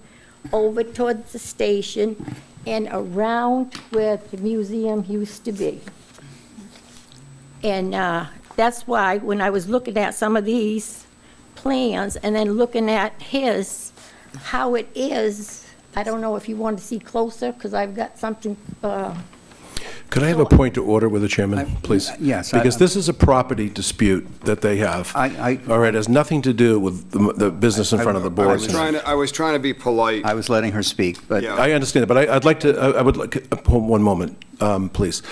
over towards the station, and around where the museum used to be. And that's why, when I was looking at some of these plans, and then looking at his, how it is, I don't know if you want to see closer, because I've got something, Could I have a point to order with the chairman, please? yes, Because this is a property dispute that they have. All right, it has nothing to do with the business in front of the I board. was trying to be polite. I was letting her speak, but Yeah. I understand, but I would like, one moment, please.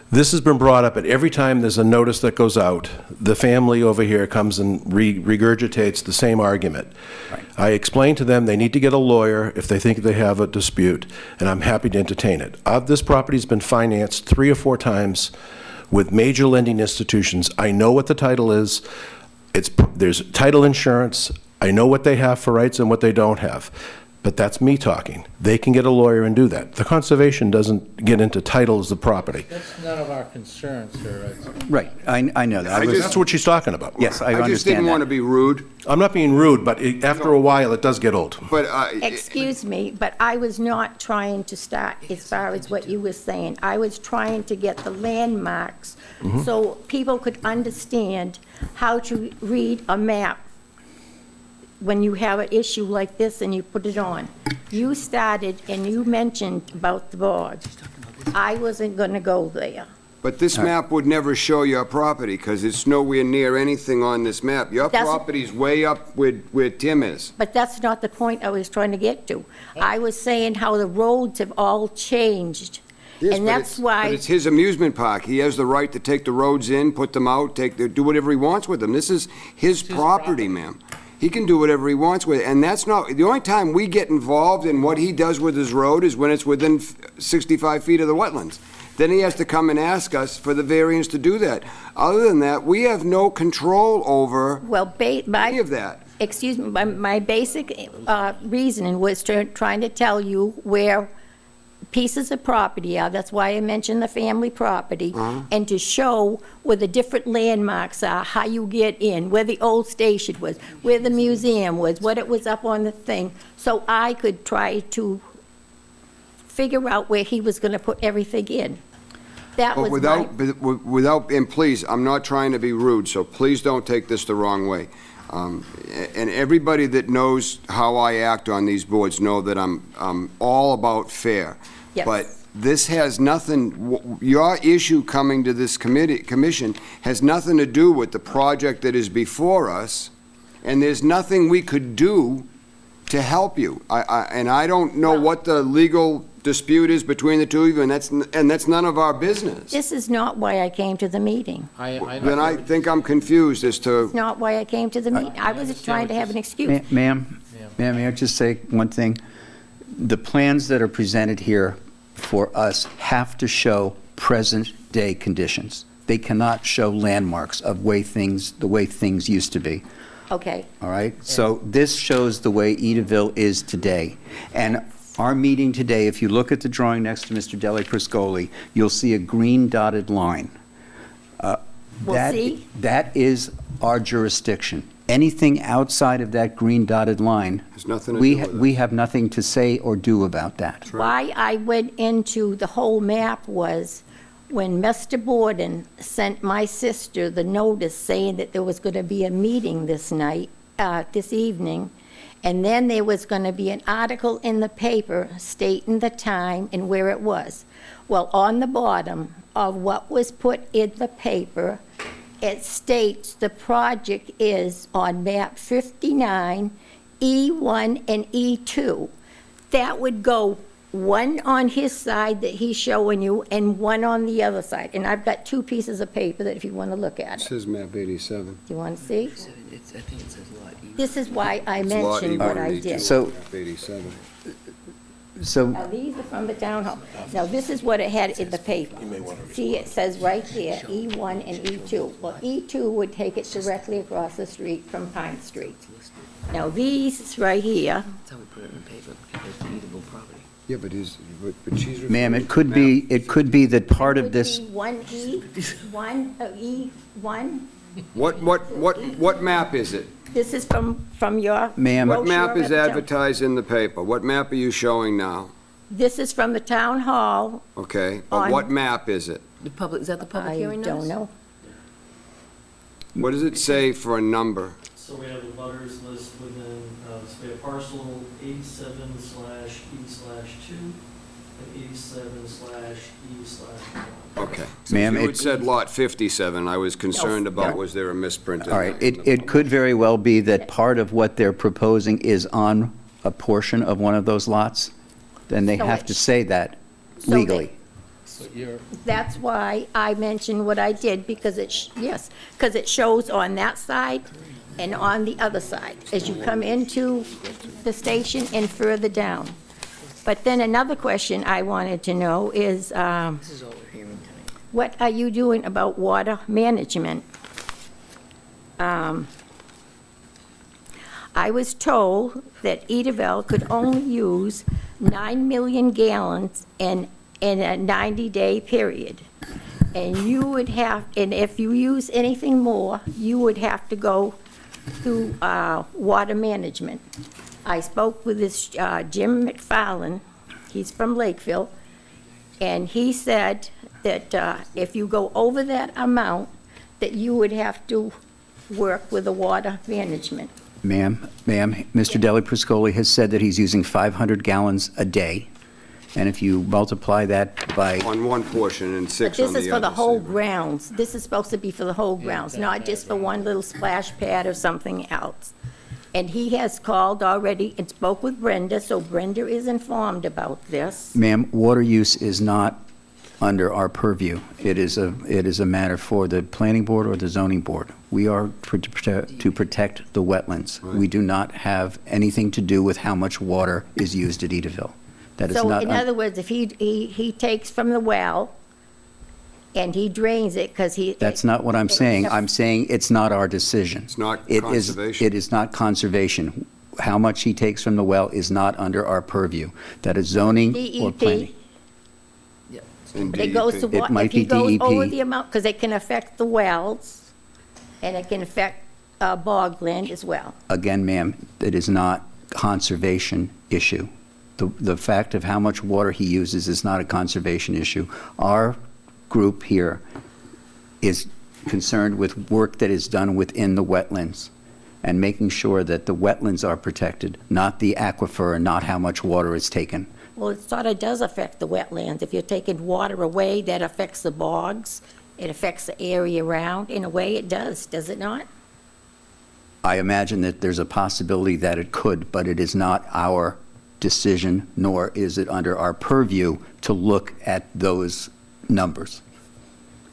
This has been brought up, and every time there's a notice that goes out, the family over here comes and regurgitates the same argument. Right. I explained to them they need to get a lawyer if they think they have a dispute, and I'm happy to entertain it. This property's been financed 3 or 4 times with major lending institutions. I know what the title is. There's title insurance. I know what they have for rights and what they don't have. But that's me talking. They can get a lawyer and do that. The conservation doesn't get into titles of property. That's none of our concern, sir. right, I know that. That's what she's talking about. Yes, I I just didn't understand want to that. be rude, I'm not being rude, but after a while, it does get old. but excuse me, but I was not trying to start as far as what you were saying. I was trying to get the landmarks so people could understand how to read a map when you have an issue like this and you put it on. You started and you mentioned about the bog. I wasn't going to go there. But this map would never show your property, because it's nowhere near anything on this map. Your That's- property's way up where Tim is. But that's not the point I was trying to get to. I was saying how the roads have all changed. Yes, And but that's it's- why. But it's his amusement park. He has the right to take the roads in, put them out, do whatever he wants with them. This is his property, ma'am. He can do whatever he wants with it, and that's not, the only time we get involved in what he does with his road is when it's within 65 feet of the wetlands. then he has to come and ask us for the variance to do that. Other than that, we have no control over Well, any of that. excuse me, my basic reasoning was trying to tell you where pieces of property are, that's why I mentioned the family property, and to show where the different landmarks are, how you get in, where the old station was, where the museum was, what it was up on the thing, so I could try to figure out where he was gonna put everything in. That But was my... without, and please, I'm not trying to be rude, so please don't take this the wrong way. And everybody that knows how I act on these boards know that I'm all about fair. Yes. But this has nothing, your issue coming to this commission has nothing to do with the project that is before us, and there's nothing we could do to help you. And I don't know what the legal dispute is between the two of you, and that's none of our business. This is not why I came to the meeting. Then I think I'm confused as to, It's not why I came to the meeting. I was trying to have an excuse. Ma'am, may I just say one thing? The plans that are presented here for us have to show present-day conditions. They cannot show landmarks of the way things used to be. Okay. All right? So this shows the way Edaville is today. And our meeting today, if you look at the drawing next to Mr. Daly Priscoli, you'll see a green dotted line. See? That is our jurisdiction. Anything outside of that green dotted line, has nothing to do with it. we have nothing to say or do about that. Why I went into the whole map was when Mr. Borden sent my sister the notice saying that there was going to be a meeting this night, this evening, and then there was going to be an article in the paper stating the time and where it was. Well, on the bottom of what was put in the paper, it states the project is on map 59, E1 and E2. That would go one on his side that he's showing you and one on the other side. And I've got two pieces of paper that if you want to look at it it. says map 87. Do you want to see? I think it says lot E. This is why I It's lot mentioned E1 what and I E2, did. So- map 87. So, Now, these are from the town hall. Now, this is what it had in the paper. See, it says right there, E1 and E2. Well, E2 would take it directly across the street from Pine Street. Now, these right here, That's how we put it in the paper, because it's eatable property. Yeah, but she's. ma'am, referring it could be that part of would this, be 1E, E1. What map is it? This is from your Ma'am. What map brochure is at the town- advertised in the paper? What map are you showing now? This is from the town hall. Okay, but On- what map is it? The public, is that the public I hearing notice? don't know. What does it say for a number? So we have the butters list within, so we have parcel 87/E/2 and 87/E/1. Okay. Ma'am, If you had it- said lot 57, I was concerned about, was there a misprint in all right, that? it could very well be that part of what they're proposing is on a portion of one of those lots, then they So have it- to say that so they- legally. That's why I mentioned what I did, because yes, because it shows on that side and on the other side, as you come into the station and further down. But then another question I wanted to know is, This is all we're hearing tonight. what are you doing about water management? I was told that Edaville could only use 9 million gallons in a 90-day period. And you would have, and if you use anything more, you would have to go through water management. I spoke with this Jim McFarland, he's from Lakeville, and he said that if you go over that amount, that you would have to work with the water management. Ma'am, Mr. Daly Priscoli has said that he's using 500 gallons a day, and if you multiply that by, On one portion and But 6 on this the other. is for the whole see? grounds. This is supposed to be for the whole grounds, not just for one little splash pad or something else. And he has called already and spoke with Brenda, so Brenda is informed about this. ma'am, water use is not under our purview. It is a matter for the planning board or the zoning board. We are to protect the wetlands. We do not have anything to do with how much water is used at Edaville. That is So not. in other words, if he takes from the well and he drains it because he... That's not what I'm saying. I'm saying it's not our decision. It's not It is- conservation. It is not conservation. How much he takes from the well is not under our purview. That is zoning or planning. DEP, In but it goes to DEP. It what, might if he be goes DEP. over the amount, because it can affect the wells, and it can affect bogland as well. Again, ma'am, it is not conservation issue. The fact of how much water he uses is not a conservation issue. Our group here is concerned with work that is done within the wetlands and making sure that the wetlands are protected, not the aquifer and not how much water is taken. Well, it sort of does affect the wetlands. If you're taking water away, that affects the bogs. It affects the area around. In a way, it does it not? I imagine that there's a possibility that it could, but it is not our decision, nor is it under our purview to look at those numbers.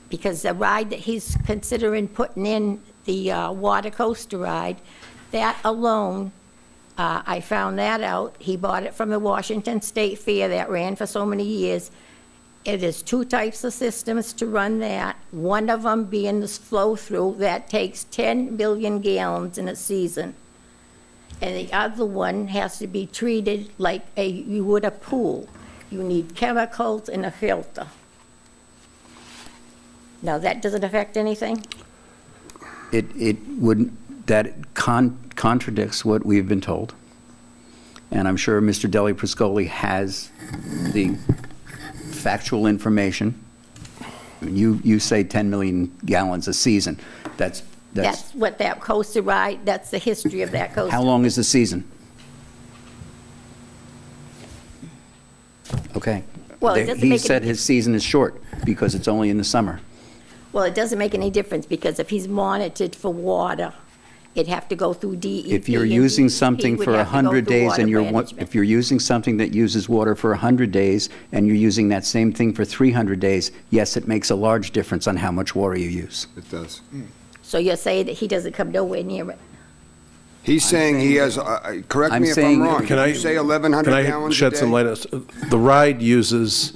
Because the ride that he's considering putting in, the water coaster ride, that alone, I found that out. He bought it from the Washington State Fair that ran for so many years. It is 2 types of systems to run that. One of them being this flow-through that takes 10 billion gallons in a season. And the other one has to be treated like you would a pool. You need chemicals and a filter. Now, that doesn't affect anything? It wouldn't, that contradicts what we've been told. And I'm sure Mr. Daly Priscoli has the factual information. You say 10 million gallons a season. That's What that coaster ride, that's the history of that coaster. how long is the season? Okay. Well, it doesn't He make said any- his season is short because it's only in the summer. Well, it doesn't make any difference, because if he's monitored for water, it'd have to go through DEP. If you're and using DEP something would for have to go 100 through days water and management. if you're using something that uses water for 100 days and you're using that same thing for 300 days, yes, it makes a large difference on how much water you use. It does. So you're saying that he doesn't come nowhere near it? He's saying he has, correct I'm me if saying- I'm wrong. Can I- Did you say 1,100 Can gallons I a shed some day? light on this? The ride uses,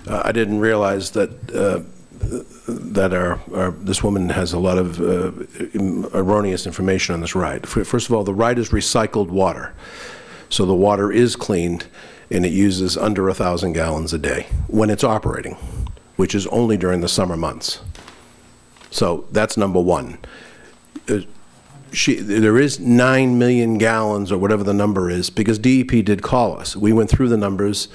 I didn't realize that, this woman has a lot of erroneous information on this ride. First of all, the ride is recycled water. So the water is cleaned, and it uses under 1,000 gallons a day when it's operating, which is only during the summer months. So that's number one. There is 9 million gallons, or whatever the number is, because DEP did call us. We went through the numbers,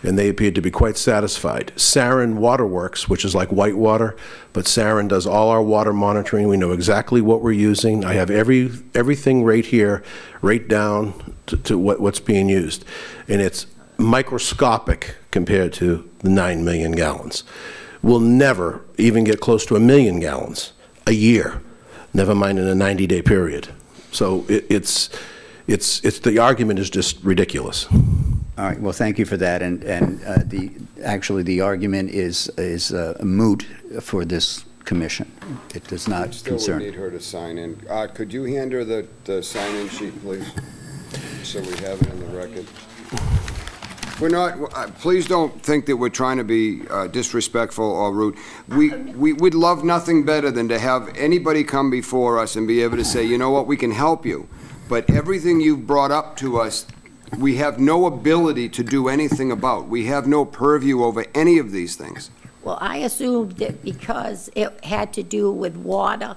and they appeared to be quite satisfied. Sarin Waterworks, which is like Whitewater, but Sarin does all our water monitoring. We know exactly what we're using. I have everything right here, right down to what's being used. And it's microscopic compared to the 9 million gallons. We'll never even get close to 1 million gallons a year, never mind in a 90-day period. So it's the argument is just ridiculous. All right, well, thank you for that, and actually, the argument is moot for this commission. It does not Still would concern. need her to sign in. Could you hand her the sign-in sheet, please? So we have it in the record. We're not, please don't think that we're trying to be disrespectful or rude. We would love nothing better than to have anybody come before us and be able to say, you know what, we can help you. But everything you've brought up to us, we have no ability to do anything about. We have no purview over any of these things. Well, I assumed that because it had to do with water,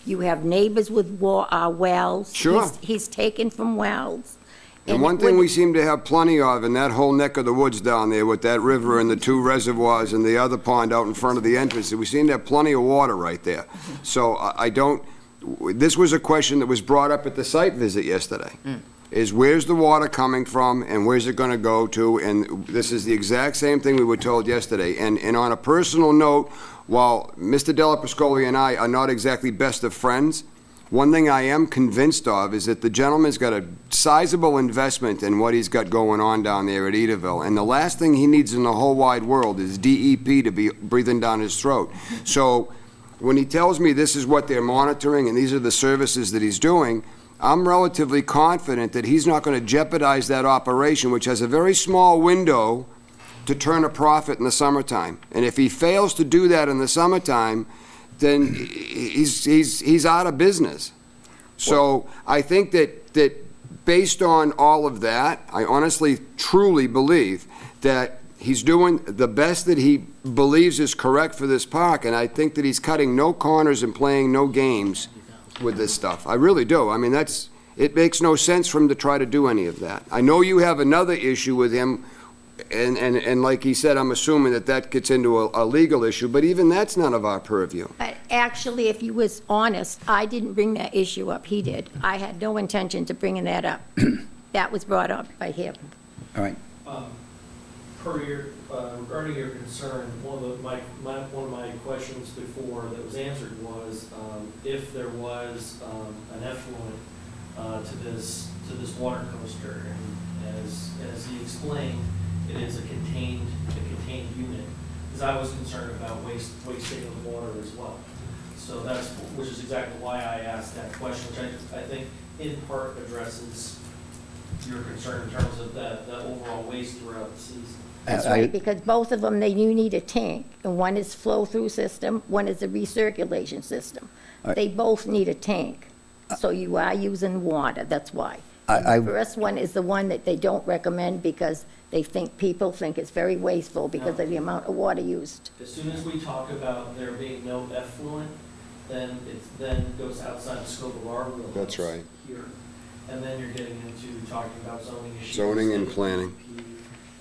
you have neighbors with wells. Sure. He's taken from wells. And one it thing would- we seem to have plenty of in that whole neck of the woods down there with that river and the 2 reservoirs and the other pond out in front of the entrance, we seem to have plenty of water right there. So I don't, this was a question that was brought up at the site visit yesterday, is where's the water coming from and where's it going to go to? And this is the exact same thing we were told yesterday. And on a personal note, while Mr. Della Pascoli and I are not exactly best of friends, one thing I am convinced of is that the gentleman's got a sizable investment in what he's got going on down there at Edaville. And the last thing he needs in the whole wide world is DEP to be breathing down his throat. So when he tells me this is what they're monitoring and these are the services that he's doing, I'm relatively confident that he's not going to jeopardize that operation, which has a very small window to turn a profit in the summertime. And if he fails to do that in the summertime, then he's out of business. So I think that based on all of that, I honestly, truly believe that he's doing the best that he believes is correct for this park, and I think that he's cutting no corners and playing no games with this stuff. I really do. I mean, it makes no sense for him to try to do any of that. I know you have another issue with him, and like he said, I'm assuming that gets into a legal issue, but even that's none of our purview. But actually, if he was honest, I didn't bring that issue up, he did. I had no intention to bringing that up. That was brought up by him. All right. Regarding your concern, one of my questions before that was answered was if there was an effluent to this water coaster, and as he explained, it is a contained unit. Because I was concerned about wasting of water as well. So which is exactly why I asked that question, which I think in part addresses your concern in terms of the overall waste throughout the season. That's right, because both of them, you need a tank, and one is flow-through system, one is a recirculation system. Right. They both need a tank, so you are using water, that's why. I- The first one is the one that they don't recommend because people think it's very wasteful because of the amount of water used. As soon as we talk about there being no effluent, then it goes outside the scope of our wheelhouse. That's right. Here. And then you're getting into talking about zoning issues. Zoning and planning.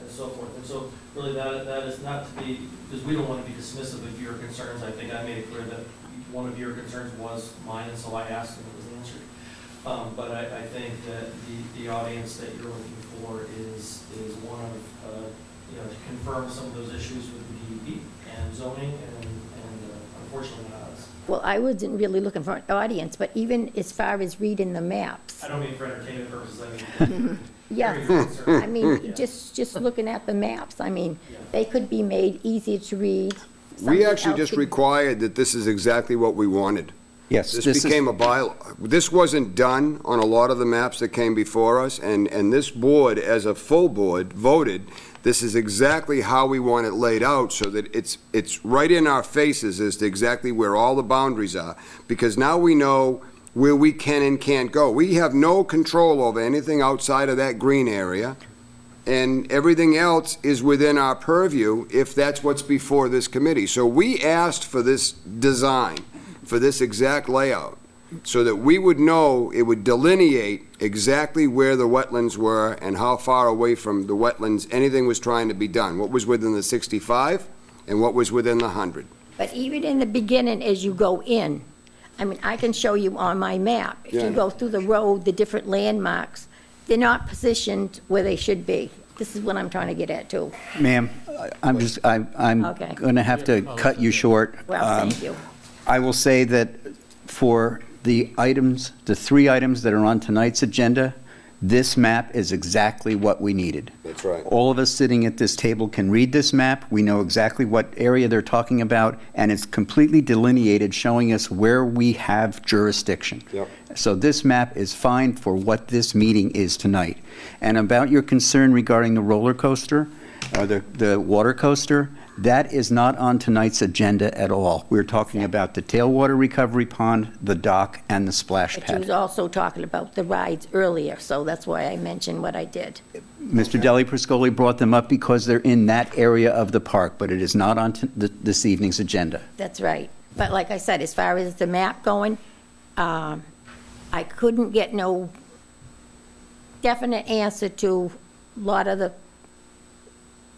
And so forth. And so really that is not to be, because we don't want to be dismissive of your concerns. I think I made it clear that one of your concerns was mine, and so I asked and it was answered. But I think that the audience that you're looking for is one of, to confirm some of those issues with the DEP and zoning and unfortunately not us. Well, I wasn't really looking for an audience, but even as far as reading the maps. I don't mean for entertainment purposes, I mean. Yes, very concerned. I mean, Yeah. just looking at the maps, I mean, Yeah. they could be made easier to read. We Something actually else just could- required that this is exactly what we wanted. Yes, This became a bylaw. This wasn't done on a lot of the maps that came before us, and this board, as a full board, voted, this is exactly how we want it laid out, so that it's right in our faces as to exactly where all the boundaries are, because now we know where we can and can't go. We have no control over anything outside of that green area, and everything else is within our purview if that's what's before this committee. So we asked for this design, for this exact layout, so that we would know, it would delineate exactly where the wetlands were and how far away from the wetlands anything was trying to be done, what was within the 65 and what was within the 100. But even in the beginning, as you go in, I mean, I can show you on my map. If Yeah. you go through the road, the different landmarks, they're not positioned where they should be. This is what I'm trying to get at, too. Ma'am, I'm Okay. going to have to cut you short. Well, thank you. I will say that for the items, the 3 items that are on tonight's agenda, this map is exactly what we needed. That's right. All of us sitting at this table can read this map. We know exactly what area they're talking about, and it's completely delineated, showing us where we have jurisdiction. Yep. So this map is fine for what this meeting is tonight. And about your concern regarding the roller coaster, or the water coaster, that is not on tonight's agenda at all. We're talking about the tailwater recovery pond, the dock, and the splash But you was pad. also talking about the rides earlier, so that's why I mentioned what I did. Mr. Daly Priscoli brought them up because they're in that area of the park, but it is not on this evening's agenda. That's right. But like I said, as far as the map going, I couldn't get no definite answer to a lot of the,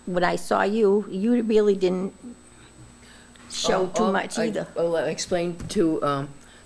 when I saw you really didn't show too much either. I explained to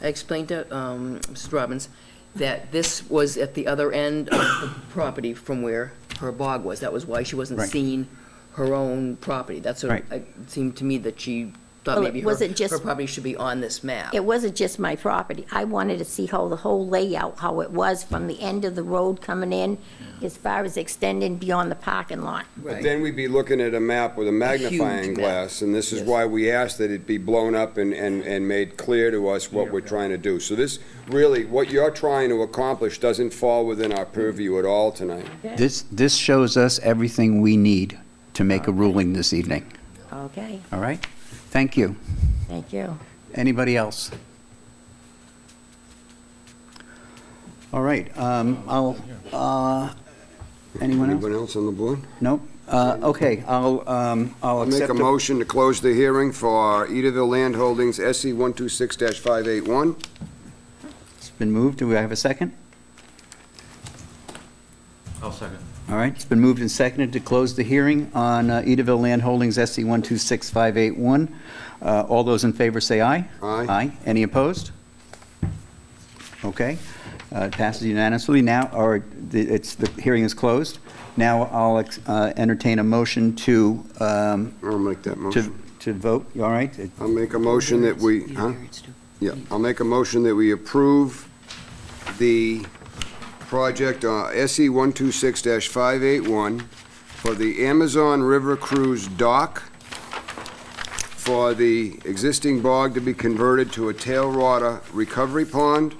Mrs. Robbins that this was at the other end of the property from where her bog was. That was why she wasn't Right. seeing her own property. That's what Right. it seemed to me, that she thought Well, maybe it wasn't just- her property should be on this map. It wasn't just my property. I wanted to see how the whole layout, how it was from the end of the road coming in, as far as extending beyond the parking lot. But Right. then we'd be looking at a map with a magnifying map. glass, and this is Yes. why we asked that it be blown up and made clear to us what we're trying to do. So this, really, what you're trying to accomplish doesn't fall within our purview at all tonight. This shows us everything we need to to make a ruling this evening. Okay, All right? Thank you. thank you. Anybody else? All right, anyone else? Anyone else on the board? Nope. Okay, I'll I'll make accept a motion to close the hearing for Edaville Land Holdings SC 126-581. It's been moved. Do we have a second? I'll second. All right, it's been moved and seconded to close the hearing on Edaville Land Holdings SC 126-581. All those in favor say aye. Aye. Aye. Any opposed? Okay, it passes unanimously. Now, the hearing is closed. Now I'll entertain a motion to, I'll make that motion. to vote. You all right? I'll make a motion that we, huh? Yeah, I'll make a motion that we approve the project SE 126-581 for the Amazon River Cruise dock for the existing bog to be converted to a tailwater recovery pond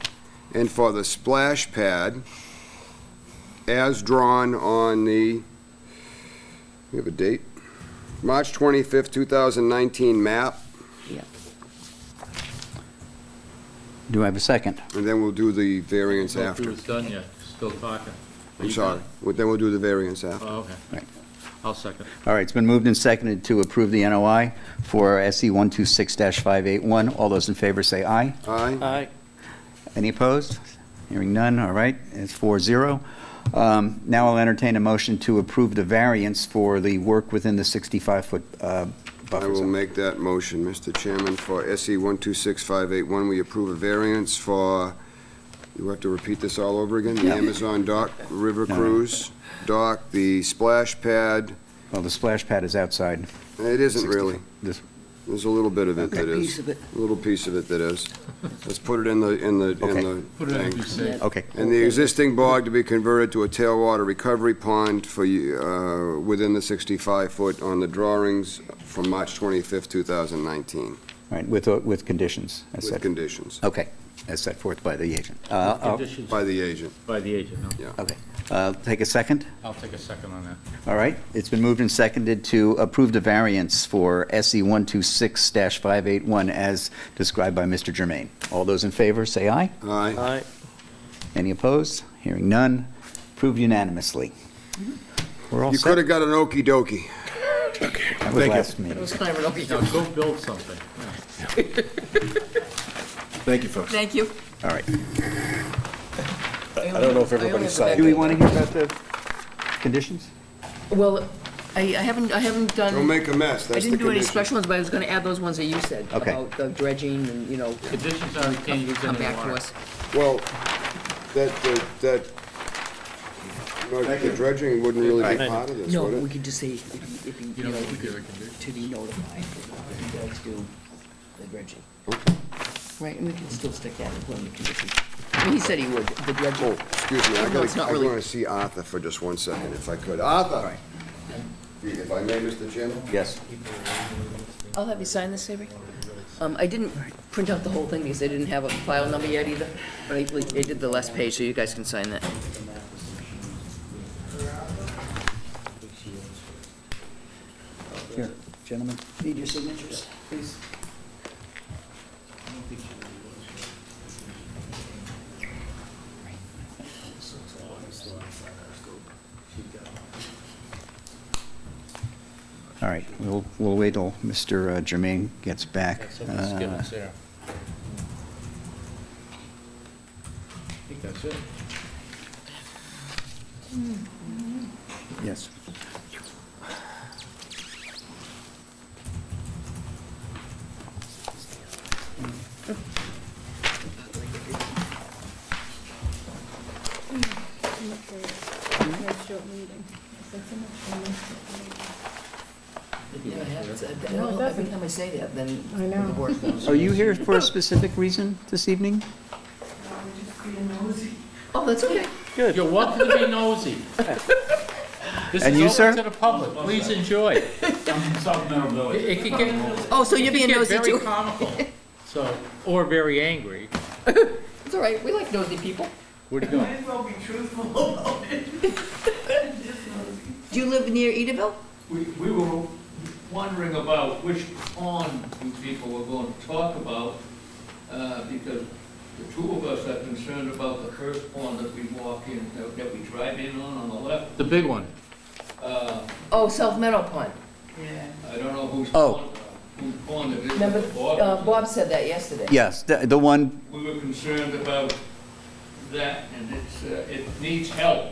and for the splash pad as drawn on we have a date? March 25th, 2019 map. Yeah. Do I have a second? And then we'll do the variance Go after. through it's done yet, still talking. Are I'm you sorry. done? Then we'll do the variance after. Oh, okay. Right. I'll second. All right, it's been moved and seconded to approve the NOI for SE 126-581. All those in favor say aye. Aye? Aye. Any opposed? Hearing none, all right, it's 4-0. Now I'll entertain a motion to approve the variance for the work within the 65-foot I buffer will zone. make that motion, Mr. Chairman, for SE 126-581. We approve a variance for, you have to repeat this all over again? The Yeah. Amazon dock, River No. Cruise dock, the splash pad. Well, the splash pad is outside. It isn't really. This- There's a little bit of it that is. Piece of it. A little piece of it that is. Let's put it in the Okay. thing. Okay, And the existing bog to be converted to a tailwater recovery pond for, within the 65-foot on the drawings from March 25th, 2019, all right, with conditions, as with set. conditions, Okay, as set forth by the agent. Conditions by the agent. by the agent, no? Yeah. Okay, take a second. I'll take a second on that. All right, it's been moved and seconded to approve the variance for SE 126-581 as described by Mr. Germain. All those in favor, say aye. Aye. Aye. Any opposed? Hearing none, approved unanimously. We're all You set. could have got an okey dokey. That was last meeting. It was kind of an okey Now, go build something. Thank you, folks. Thank you. All right. I don't know if everybody's signed. Do we want to hear about the conditions? Well, I haven't done. Don't make a mess, I that's the didn't do any condition. special ones, but I was gonna add those ones that you said. Okay. About the dredging and, Conditions are you can't use come any back to water. us. Well, the dredging wouldn't really be part of this, No, would we it? could just say, if you, you know, we could, to be notified, if you guys do the dredging. Right, and we can still stick that in one of the conditions. I mean, he said he would, the dredging. Oh, excuse me, No, it's not really- want to see Arthur for just one second, if I could. Arthur! If I may, Mr. Chairman? Yes. I'll have you sign this, Avery. I didn't print out the whole thing because I didn't have a file number yet either, but I did the last page, so you guys can sign that. Here, gentlemen, need your signatures, please. All right, we'll wait till Mr. Germain gets back. That's up to Skip, it's there. I think that's it. Yes. Every time I say that, then the work goes. Are you here for a specific reason this evening? Oh, that's okay. You're welcome to be nosy. This And is you, open sir? to the public, please enjoy. It could get, Oh, so you're it being could get nosy very too? comical, so, or very angry. It's all right, we like nosy people. Where'd you go? Do you live near Edaville? We were wondering about which pond you people were going to talk about, because the two of us are concerned about the first pond that we walk in, that we drive in on the left. The big one. Oh, South Meadow Pond. I don't know whose Oh. pond it is. Remember, Bob said that yesterday. Yes, the one, We were concerned about that, and it needs help.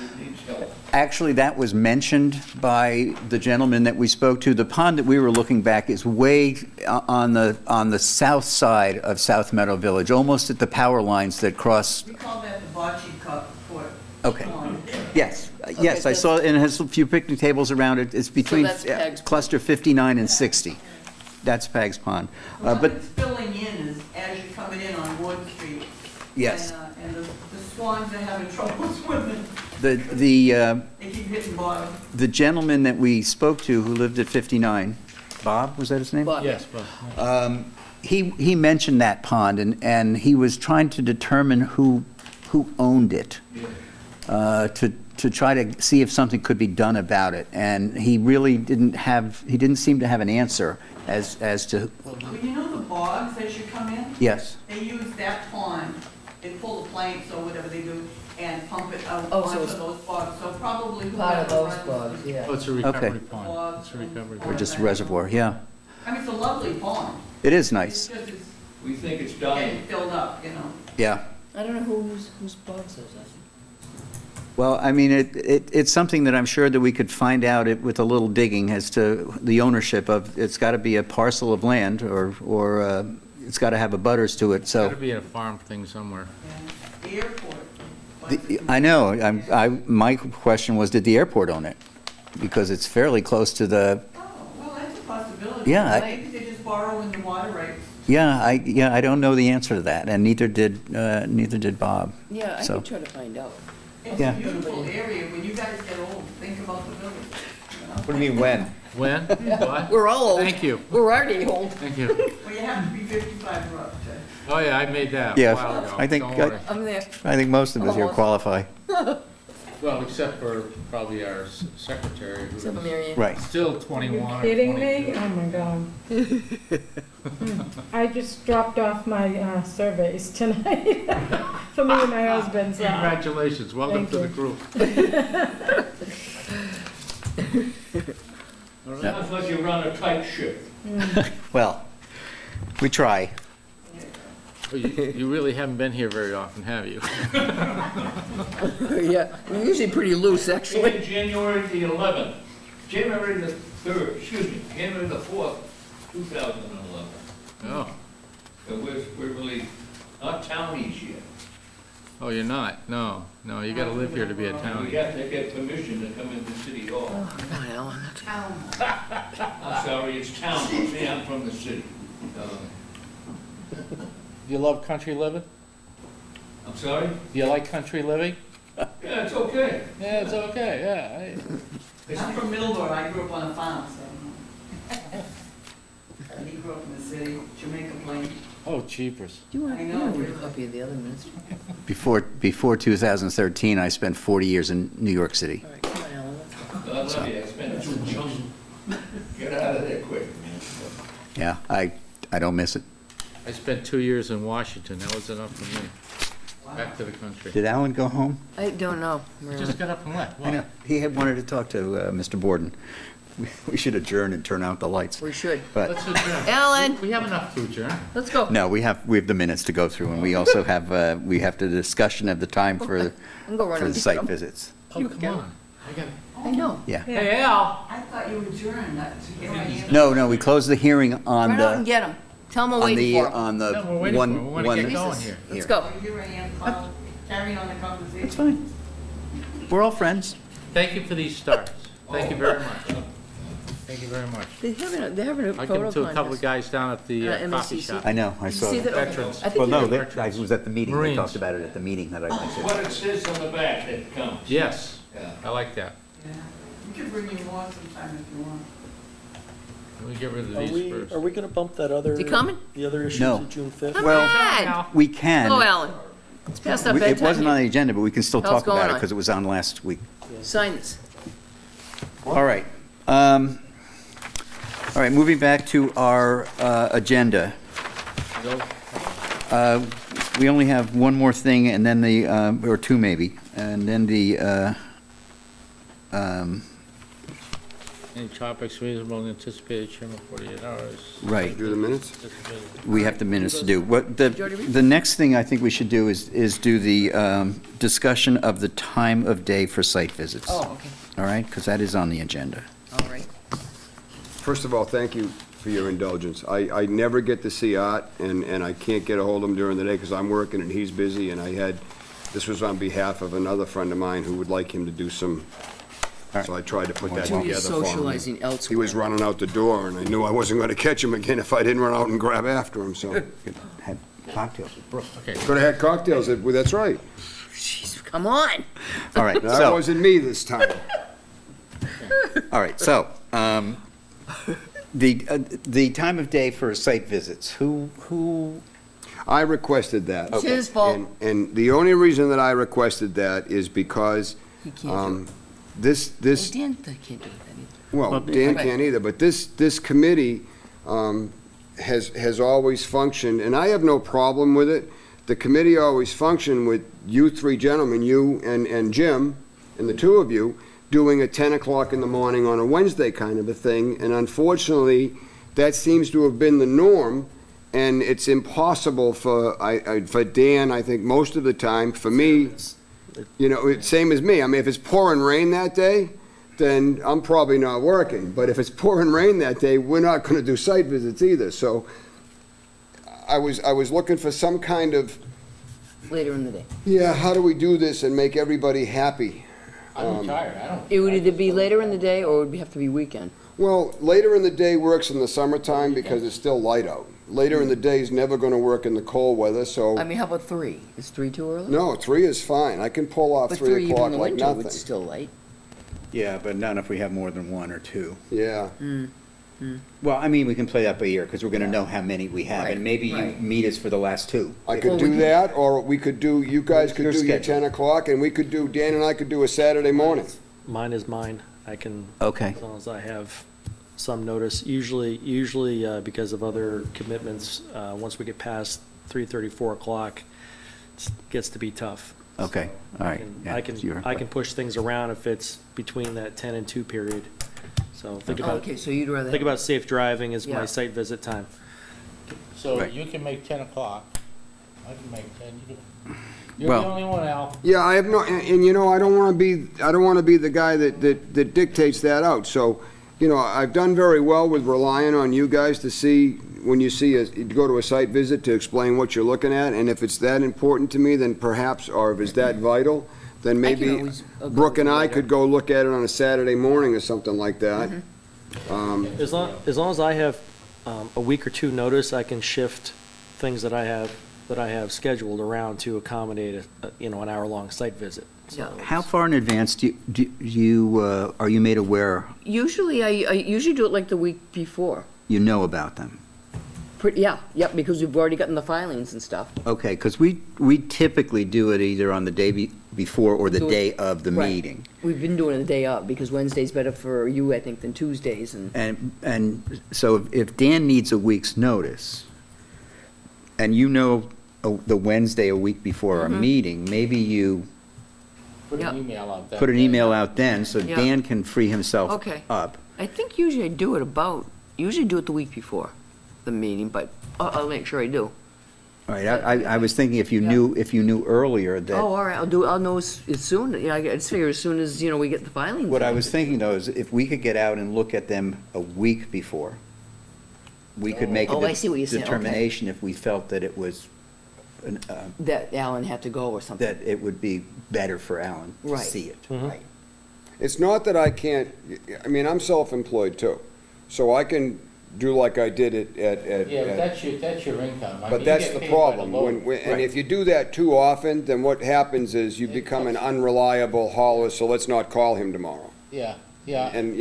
It needs help. actually, that was mentioned by the gentleman that we spoke to. The pond that we were looking back is way on the south side of South Meadow Village, almost at the power lines that cross. We call that the bocce cup for Okay. pond. Yes, yes, I saw, it, and it has a few picnic tables around it. It's between that's Peg's Pond. cluster 59 and 60. That's Peg's Pond. What But, it's filling in is as you're coming in on Wood Street. yes, And the swans are having trouble swimming. the They keep hitting bottom. the gentleman that we spoke to who lived at 59, Bob, was that his name? Bob. Yes, but, He mentioned that pond, and he was trying to determine who owned it, to try to see if something could be done about it. And he really didn't seem to have an answer as to, Well, you know the bogs as you come in? yes. They use that pond, they pull the planks or whatever they do and pump it out Oh, so onto it's those bogs. So probably Part of whoever those runs bugs, yeah. oh, it's a recovery pond. Bogs It's a recovery Or pond. just a reservoir, yeah. I mean, it's a lovely pond. It is It's nice, just, it's We think it's dying. getting filled up, you know. yeah. I don't know whose Bob says that. Well, I mean, it's something that I'm sure that we could find out with a little digging as to the ownership of, it's got to be a parcel of land, or it's got to have a butters to it, It's so. gotta be a farm thing somewhere. And the airport. I know, my question was, did the airport own it? Because it's fairly close to the, Oh, well, that's a possibility. Yeah, Maybe they just borrow in the water rights. I don't know the answer to that, and neither did Bob. Yeah, I So- could try to find out. It's Yeah. a beautiful area. When you guys get old, think about the village. You know? What do you mean, when? When? What? We're all old. Thank you, We're already old. thank you. Well, you have to be 55 or up to. Oh, yeah, I made that a Yeah, while ago. I think- Don't worry. I'm there. I think most of us here qualify. Well, except for probably our secretary, who Except for is Mary Ann. Right. still 21 or Kidding me? 22. Oh my God. I just dropped off my surveys tonight for me and my husband, so. Congratulations, welcome Thank to the you. group. Sounds like you run a tight ship. Well, we try. Well, you really haven't been here very often, have you? Yeah, we're usually pretty loose, actually. In January the 11th, January the 3rd, excuse me, January the 4th, 2011. Oh, So we're really not townies yet. oh, you're not? No, you gotta live here to be a We townie. have to get permission to come into City Hall. Oh, come on, Alan. I'm sorry, it's town, see, I'm from the city. Do you love country living? I'm sorry? Do you like country living? Yeah, it's okay. Yeah, it's okay, yeah. I'm from Middleborough. I grew up on a farm, so. And he grew up in the city, Jamaica Plain. Oh, jeepers. Do you want, I you know, want to get a really. copy of the other minutes? Before 2013, I spent 40 years in New York City. All right, come on, Alan, let's go. I love you, I spent 2 chunks. Get out of there quick. Yeah, I don't miss it. I spent 2 years in Washington, that was enough for me. Back to the country. Did Alan go home? I don't know. Just got up and left. I know. He had wanted to talk to Mr. Borden. We should adjourn and turn out the lights. We should. But, Let's adjourn. Alan, We have enough to adjourn. let's go. no, we have the minutes to go through, and we also have the discussion of the time for I'm going the to site them. visits. Oh, come on. I know. Yeah. Hey, Al. I thought you adjourned, not to hear my name. No, we closed the hearing on Run out and the, get them. Tell them we're waiting for them. on the No, we're waiting for it. We one. wanna get going here. Let's go. Here I am, carrying on the conversation. It's fine. We're all friends. Thank you for these stars. Thank you very much. Thank you very much. They're having a I'll give photo them to a couple of contest. guys down at the coffee MSCC. shop. I know, I Did you saw see that. that? Veterans. I think Well, no, they're- I was at the meeting. They Marines. talked about it at the meeting that I went It's to. what it says on the back that counts. Yes, Yeah. I like that. Yeah. We could bring you more sometime if you want. Let me get rid of Are these we, first. are we gonna bump that other? Is he coming? The other issue No. to June 5th? Come Well, on. we can. Go, Alan. It's past our It bedtime. wasn't on the agenda, but we can still Hell's talk about going it on? because it was on last week. Sign this. All right. All right, moving back to our agenda. We only have one more thing, and then or two maybe, and then Any topics reasonable and anticipated, Chairman, 48 hours. right. Do the minutes? We have the minutes to do. What, the next thing I think we should do is do the discussion of the time of day for site visits. Oh, okay, All right, because that is on the agenda. all right. First of all, thank you for your indulgence. I never get to see Art, and I can't get a hold of him during the day because I'm working and he's busy, and this was on behalf of another friend of mine who would like him to do some, so I tried to put that Well, together he's for him. socializing He elsewhere. was running out the door, and I knew I wasn't going to catch him again if I didn't run out and grab after him, so. Had cocktails with Brooke. Okay. Could have had cocktails, that's right. Jeez, come on. All right, That so, wasn't me this time. all right, so, the time of day for site visits, who, I requested that. It's his fault. And the only reason that I requested that is because He can't do this, it. Dan can't do it then well, Dan can't either, but this committee has always functioned, and I have no problem with it. The committee always functioned with you three gentlemen, you and Jim, and the two of you, doing a 10 o'clock in the morning on a Wednesday kind of a thing, and unfortunately, that seems to have been the norm, and it's impossible for Dan, I think, most of the time, for me, you know, it's same as me. I mean, if it's pouring rain that day, then I'm probably not working, but if it's pouring rain that day, we're not going to do site visits either, so I was looking for some kind of, later in the day. yeah, how do we do this and make everybody happy? I'm retired, I don't. It would either be later in the day or it would have to be weekend. Well, later in the day works in the summertime because it's still light out. Later in the day is never going to work in the cold weather, so, I mean, how about 3? Is 3 too early? no, 3 is fine. I can pull off But 3 3 even o'clock in the like winter, nothing. it's still late. yeah, but not if we have more than one or two. Yeah. Well, I mean, we can play that by ear, because we're gonna know how many we have, Right, and maybe you right. meet us for the last two. I Well, could we do can- that, or we could do, you guys could Your do your schedule. 10 o'clock, and we could do, Dan and I could do a Saturday morning. Mine is mine. I can, Okay. as long as I have some notice. Usually, because of other commitments, once we get past 3:30, 4 o'clock, it gets to be tough. Okay, all right. Yeah, I you're- can push things around if it's between that 10 and 2 period. So think Oh, about, okay, so you'd rather. think about safe driving as Yeah. my site visit time. So Right. you can make 10 o'clock. I can make 10, you can. You're Well- the only one, Al. Yeah, I have no, and you know, I don't want to be the guy that dictates that out. So, you know, I've done very well with relying on you guys to see, when you go to a site visit, to explain what you're looking at. And if it's that important to me, then perhaps, or if it's that vital, then I can maybe always go Brooke and I later. could go look at it on a Saturday morning or something like that. As long as I have a week or two notice, I can shift things that I have scheduled around to accommodate an hour-long site visit. Yeah. How far in advance are you made aware, Usually, I usually do it like the week before. you know about them? Yep, because we've already gotten the filings and stuff. Okay, because we typically do it either on the day before or the Do it- day of the Right. meeting. We've been doing it the day of, because Wednesday's better for you, I think, than Tuesdays, and. And so if Dan needs a week's notice, and you know the Wednesday a week before our meeting, maybe you Put an Yeah. email out that put an day. email out then, so Yeah. Dan can free himself Okay. up. I think usually I do it the week before the meeting, but I'll make sure I do. All right, I was thinking if you knew earlier that. Oh, all right, I'll know as soon, I just figure as soon as, we get the filings. What I in. was thinking, though, is if we could get out and look at them a week before, we could make Oh, a I see what you're saying, okay. determination if we felt that it was, That Alan had to go or something. that it would be better for Alan to Right. see it. Right. It's not that I can't, I mean, I'm self-employed too, so I can do like I did at Yeah, but that's your income. I mean, But you that's get the paid by problem. load. And if you do that too often, then what happens is you become an unreliable hauler, so let's not call him tomorrow. Yeah, And,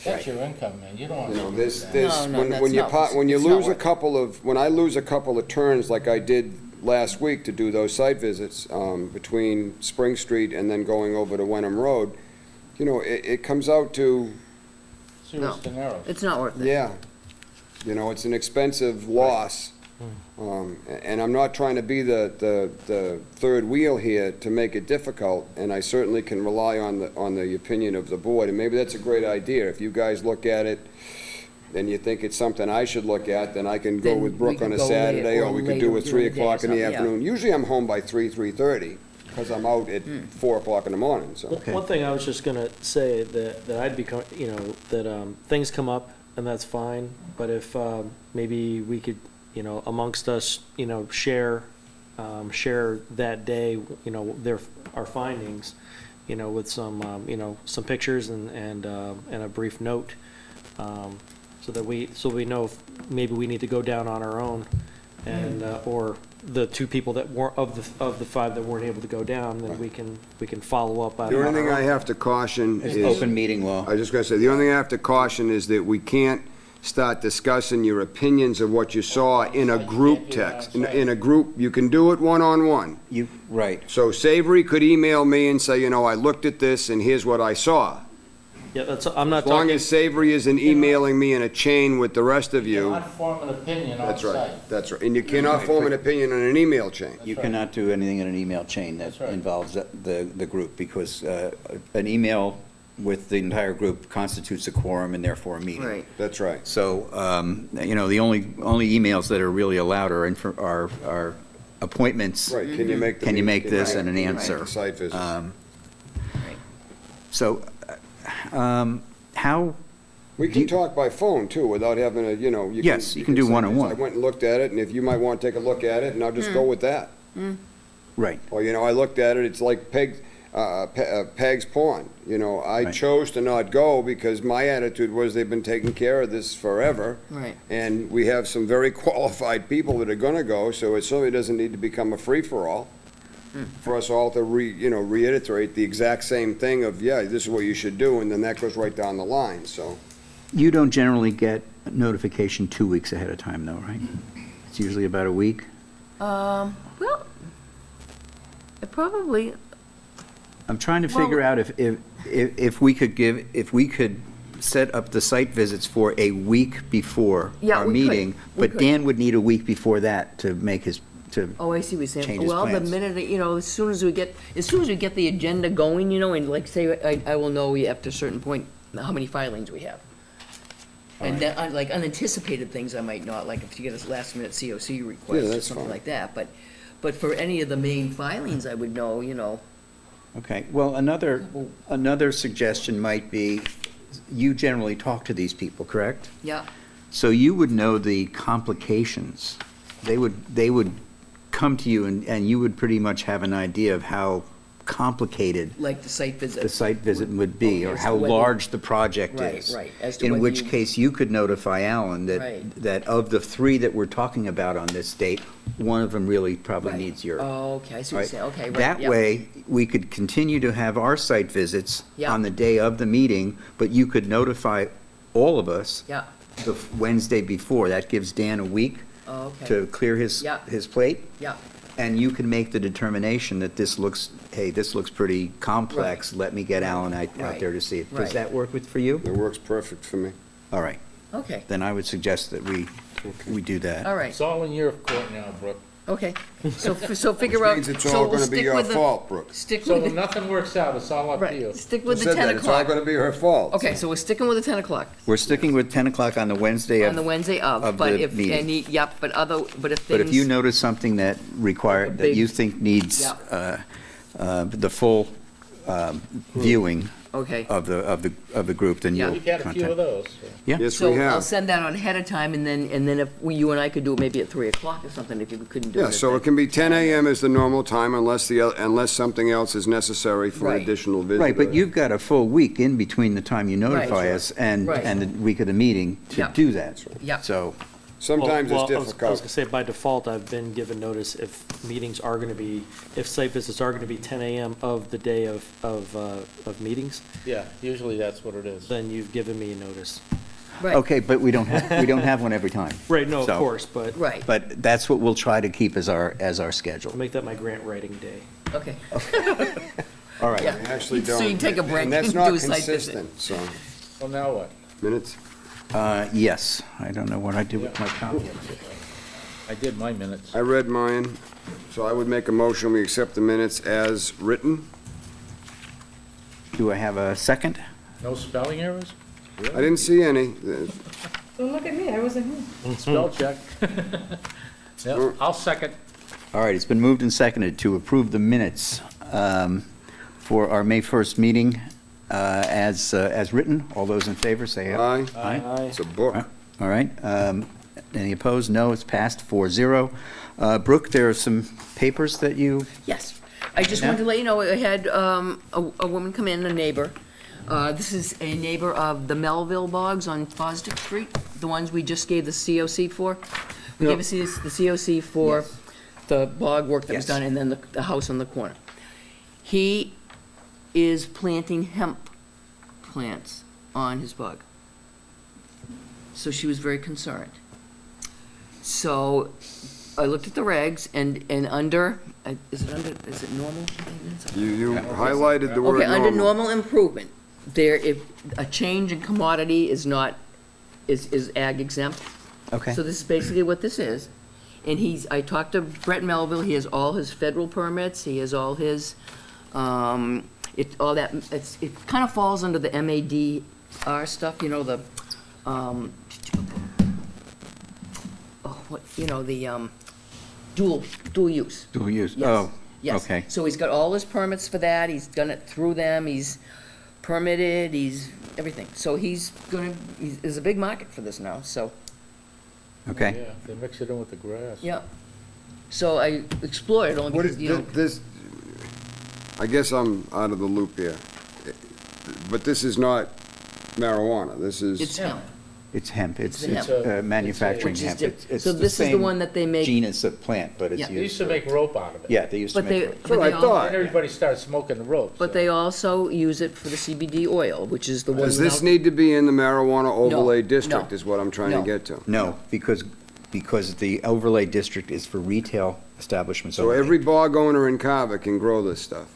that's your income, man, you don't want to do there's, that. No, that's when you, not- when you it's not lose a worth it. when I lose a couple of turns like I did last week to do those site visits, between Spring Street and then going over to Wenham Road, it comes out to serious dinero. It's not worth it. Yeah. You know, it's an expensive loss. And I'm not trying to be the third wheel here to make it difficult, and I certainly can rely on the opinion of the board, and maybe that's a great idea. If you guys look at it and you think it's something I should look at, then I can go Then with we Brooke could on a go Saturday, later or we could do it 3 during the day or o'clock in the something, yeah. afternoon. Usually I'm home by 3:30, because I'm out at 4 o'clock in the morning, so. One thing I was just gonna say that I'd become, you know, that things come up and that's fine, but if maybe we could, you know, amongst us, you know, share that day, you know, our findings, you know, with some, you know, some pictures and a brief note, so that we know if maybe we need to go down on our own, and or the 2 people that weren't of the 5 that weren't able to go down, then we can follow up. The only thing I have to caution It's is. open meeting law. I was just gonna say, the only thing I have to caution is that we can't start discussing your opinions of what you saw in a group text. In a group, you can do it one-on-one. Right. So Savory could email me and say, you know, I looked at this and here's what I saw. Yeah, I'm not As long talking. as Savory isn't emailing me in a chain with the rest of You you. cannot form an opinion on That's site. right, that's right. And you cannot form an opinion on an email chain. You cannot do anything in an email chain that That's right. involves the group, because an email with the entire group constitutes a quorum and therefore a meeting. Right. That's right. So, you know, the only emails that are really allowed are appointments. Right, can you make the? Can you make this can and an you make answer? the Site visits. So, how, We can talk by phone too, without having a, you know. Yes, you can do say, one-on-one. I went and looked at it, and if you might want to take a look at it, and I'll just go with that. right, Or, you know, I looked at it, it's like Peg's Pond. You know, I Right. chose to not go because my attitude was they've been taking care of this forever. Right. And we have some very qualified people that are gonna go, so it certainly doesn't need to become a free-for-all. For us all to reiterate the exact same thing of, yeah, this is what you should do, and then that goes right down the line, so. you don't generally get notification 2 weeks ahead of time, though, right? It's usually about a week? Well, it probably, I'm trying to figure out if we could set up the site visits for a week before Yeah, our we could. meeting, We but could. Dan would need a week before that to make his, oh, I see what you're saying. Change his Well, the plans. minute, you know, as soon as we get the agenda going, you know, and like say, I will know after a certain point how many filings we have. And then, like unanticipated things I might not, like if you get a last minute COC request or that's something fine. like that, but for any of the main filings, I would know, you know. Okay, well, another suggestion might be, you generally talk to these people, correct? Yeah, So you would know the complications. They would come to you and you would pretty much have an idea of how complicated like the site visit. the site visit would be, or As to how whether- large the project Right, is. right, as to In whether which you- case, you could notify Alan Right. that of the 3 that we're talking about on this date, one of them really probably Right. needs your. Oh, okay, I see what you're Right. saying, okay, right, That yep. way, we could continue to have our site visits Yeah. on the day of the meeting, but you could notify all of us Yeah, the Wednesday before. That gives Dan a week oh, okay, to clear his Yeah. plate, yeah, and you can make the determination that this looks pretty complex. Let me get Alan out Right. there to see it. Does Right. that work for you? It works perfect for me. All right, okay, then I would suggest that we do that. all right, It's all in your court now, Brooke. okay. So figure Which out. means it's so all we'll gonna be stick your with the- fault, Brooke. Stick So with when the, nothing works out, it's all up to you. right, stick Who with the said 10 that? It's all o'clock. gonna be her fault. Okay, so we're sticking with the 10 o'clock We're sticking with 10 o'clock on the Wednesday on the Wednesday of, of but the if meeting. any, yep, but if things. But if you notice something that Like a that you big- think needs the full viewing Okay. of the group, then Yeah. you'll We've had a few of contact. those. Yeah, Yes, So we I'll have. send that on ahead of time, and then if you and I could do it maybe at 3 o'clock or something, if you couldn't do it. Yeah, at so the- it can be 10 a.m. is the normal time unless something else is necessary for an Right. additional visit. right, but you've got a full week in between the time you notify Right. us and Right. the week of the meeting to Yeah. do that. Yeah. So, Sometimes Well, it's I was difficult. gonna say, by default, I've been given notice if meetings are gonna be, if site visits are gonna be 10 a.m. of the day of meetings, Yeah, usually that's what it is. then you've given me notice. Right, okay, but we don't have one every time. Right, no, of So- course, but right, But that's what we'll try to keep as our schedule. I'll make that my grant writing day. okay. All right. Yeah. I actually So don't. you can take a break And that's and not do a site visit. consistent, so. Well, now what? Minutes? Yes, I don't know what I did with my copy. I did my minutes. I read mine, so I would make a motion, we accept the minutes as written. Do I have a second? No spelling errors? I didn't see any. Don't look at me, I wasn't here. Spell check. Yeah, I'll second. All right, it's been moved and seconded to approve the minutes for our May 1st meeting as written. All those in favor, say aye. Aye. It's a book. All right. Any opposed? No, it's passed 4-0. Brooke, there are some papers that you, Yes. I just Yeah. wanted to let you know, I had a woman come in, a neighbor. This is a neighbor of the Melville Bogs on Fosdick Street, the ones we just gave the COC for. We gave us the COC for the bog work that was Yes. done, and then the house on the corner. He is planting hemp plants on his bog. So she was very concerned. So I looked at the regs, and under, is it normal? You highlighted the word Okay, under normal. normal improvement, if a change in commodity is not, is ag exempt. okay. So this is basically what this is. And I talked to Brett Melville, he has all his federal permits, he has all his, all that, it kind of falls under the MADR stuff, you know, the, dual use. Dual use. Yes. Oh, Yes. okay. So he's got all his permits for that, he's done it through them, he's permitted, he's everything. So there's a big market for this now, so, Okay. Yeah, they mix it in with the grass. yeah. So I explored only What because, is, you know, this, I guess I'm out of the loop here. But this is not marijuana, this is. it's hemp. It's hemp. It's It's manufacturing Which is hemp. different. It's So the this is the same one that they make. genus of plant, but it's Yeah. They used used to for- make rope out of it. Yeah, they used to But make. they, rope. but what I they al- thought. And everybody started smoking the ropes. but they also use it for the CBD oil, which is the one. Does this now- need to be in the marijuana overlay No, district, no, is what I'm trying to no. get to? No, because the overlay district is for retail establishments So only. every bog owner in Carver can grow this stuff?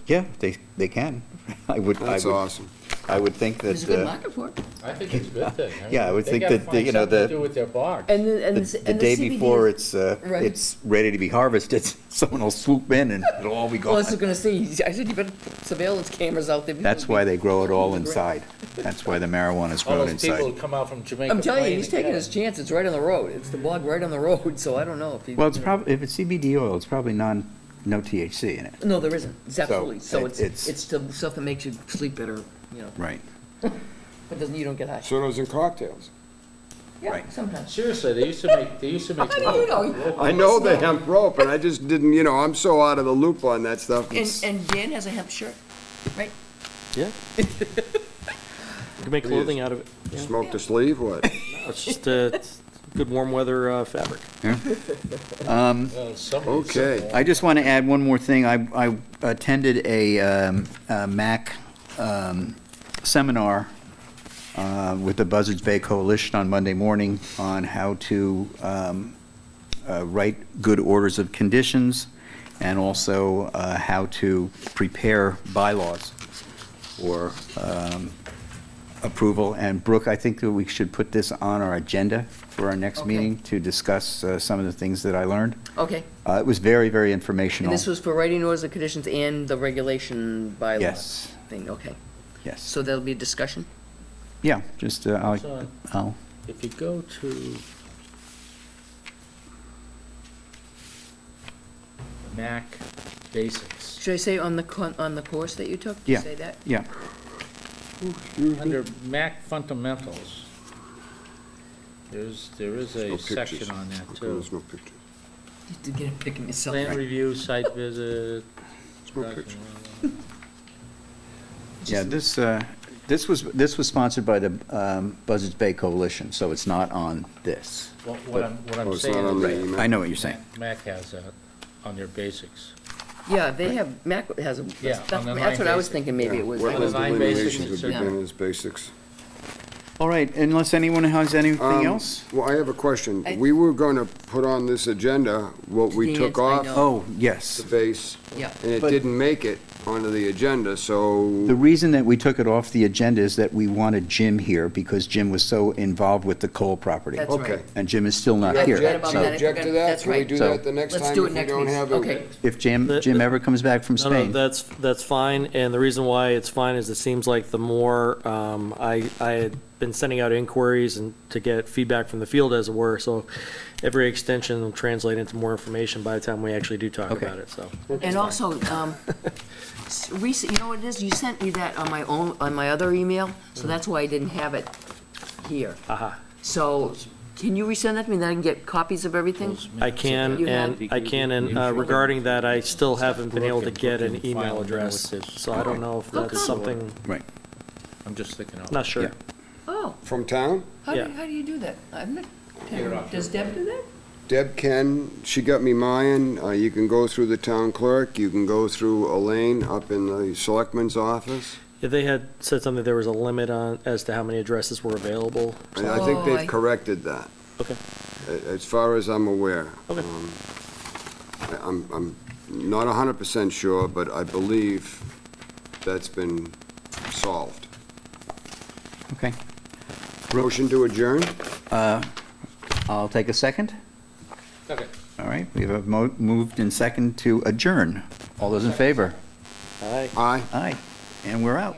Yeah, they can. That's awesome. I would think that. There's a good market for it. I think it's a good thing. I mean, Yeah, I would they think gotta that, find you know, something to the- do with their bog. And the The day CBD before is- Right. it's ready to be harvested, someone will swoop in and it'll all be Well, I was gone. gonna say, I said you better put surveillance cameras out there. That's why they grow it all inside. That's why the marijuana is All grown those people inside. who come out from Jamaica. I'm telling you, Plain he's and taking get his it. chance, it's right on the road, it's the bog right on the road, so I don't know if he. Well, it's probably, if it's CBD oil, it's probably no THC in it. No, there isn't, it's absolutely, so it's- it's the stuff that makes you sleep better, you know, Right. but you don't get high. So those in cocktails? Yeah, right. sometimes. Seriously, they used to make How do you know? I know the hemp rope, and I just didn't, I'm so out of the loop on that stuff. And Dan has a hemp shirt, right? Yeah. You can make clothing out of it. Yeah. Smoke the sleeve, what? No, it's just it's good warm weather fabric. Okay. I just want to add one more thing. I attended a MAC seminar with the Buzzards Bay Coalition on Monday morning on how to write good orders of conditions and also how to prepare bylaws for approval. And Brooke, I think that we should put this on our agenda for our next Okay. meeting to discuss some of the things that I learned. Okay, It was very, very and informational. this was for writing orders of conditions and the regulation bylaw Yes, thing, okay. yes. So there'll be a discussion? Yeah, just, So, I'll, if you go to Mac Basics, Should I say on the course that you took? Did you Yeah. say that? yeah, under Mac Fundamentals, there is No a pictures. section on that How come too. there's no pictures? To get a pick of myself. Plan review, site visit. There's no pictures. yeah, this was sponsored by the Buzzards Bay Coalition, so it's not on this. What I'm Oh, it's saying not on is the that email? I know what you're saying. Mac has that on their basics. Yeah, they have, Mac has a, Yeah, on the that's what I was nine thinking, maybe it was. Wetland Wetland line delineations basics, would yeah. begin as basics. All right, unless anyone has anything else? Well, I have a question. I- We were going to put on this agenda what we The took answer, I off know. Oh, yes. the base, Yeah. and it But- didn't make it. onto the agenda, so. The reason that we took it off the agenda is that we wanted Jim here because Jim was so involved with the Cole property. That's right. Okay. And Jim is still not Right, here. right about Do you that. object to that? That's Can we right. do So- that the next Let's time do it if we next don't week. have Okay. it? If Jim ever comes back from No, Spain. that's fine, and the reason why it's fine is it seems like the more, I had been sending out inquiries and to get feedback from the field, as it were, so every extension will translate into more information by the time we actually do talk Okay. about it, so. And also, recent, you know what it is? You sent me that on my other email, so that's why I didn't have it here. Aha. So, can you resend that to me, then I can get copies of everything? I can, You have- and regarding that, I still haven't been able to get an email address, so I don't know if Oh, that's come. something, Right. I'm just thinking out. not sure. Yeah. Oh, From town? how do Yeah. you do that? I'm not, does Deb do that? Deb can, she got me mine. You can go through the town clerk, you can go through Elaine up in the selectman's office. Yeah, they had said something, there was a limit on, as to how many addresses were available. And I think Oh, they've corrected that, Okay, as far as I'm aware. Okay. I'm not 100% sure, but I believe that's been solved. Okay. Motion to adjourn? I'll take a second. Okay. All right, we have moved in second to adjourn. All those in favor? all right. Aye. Aye. And we're out.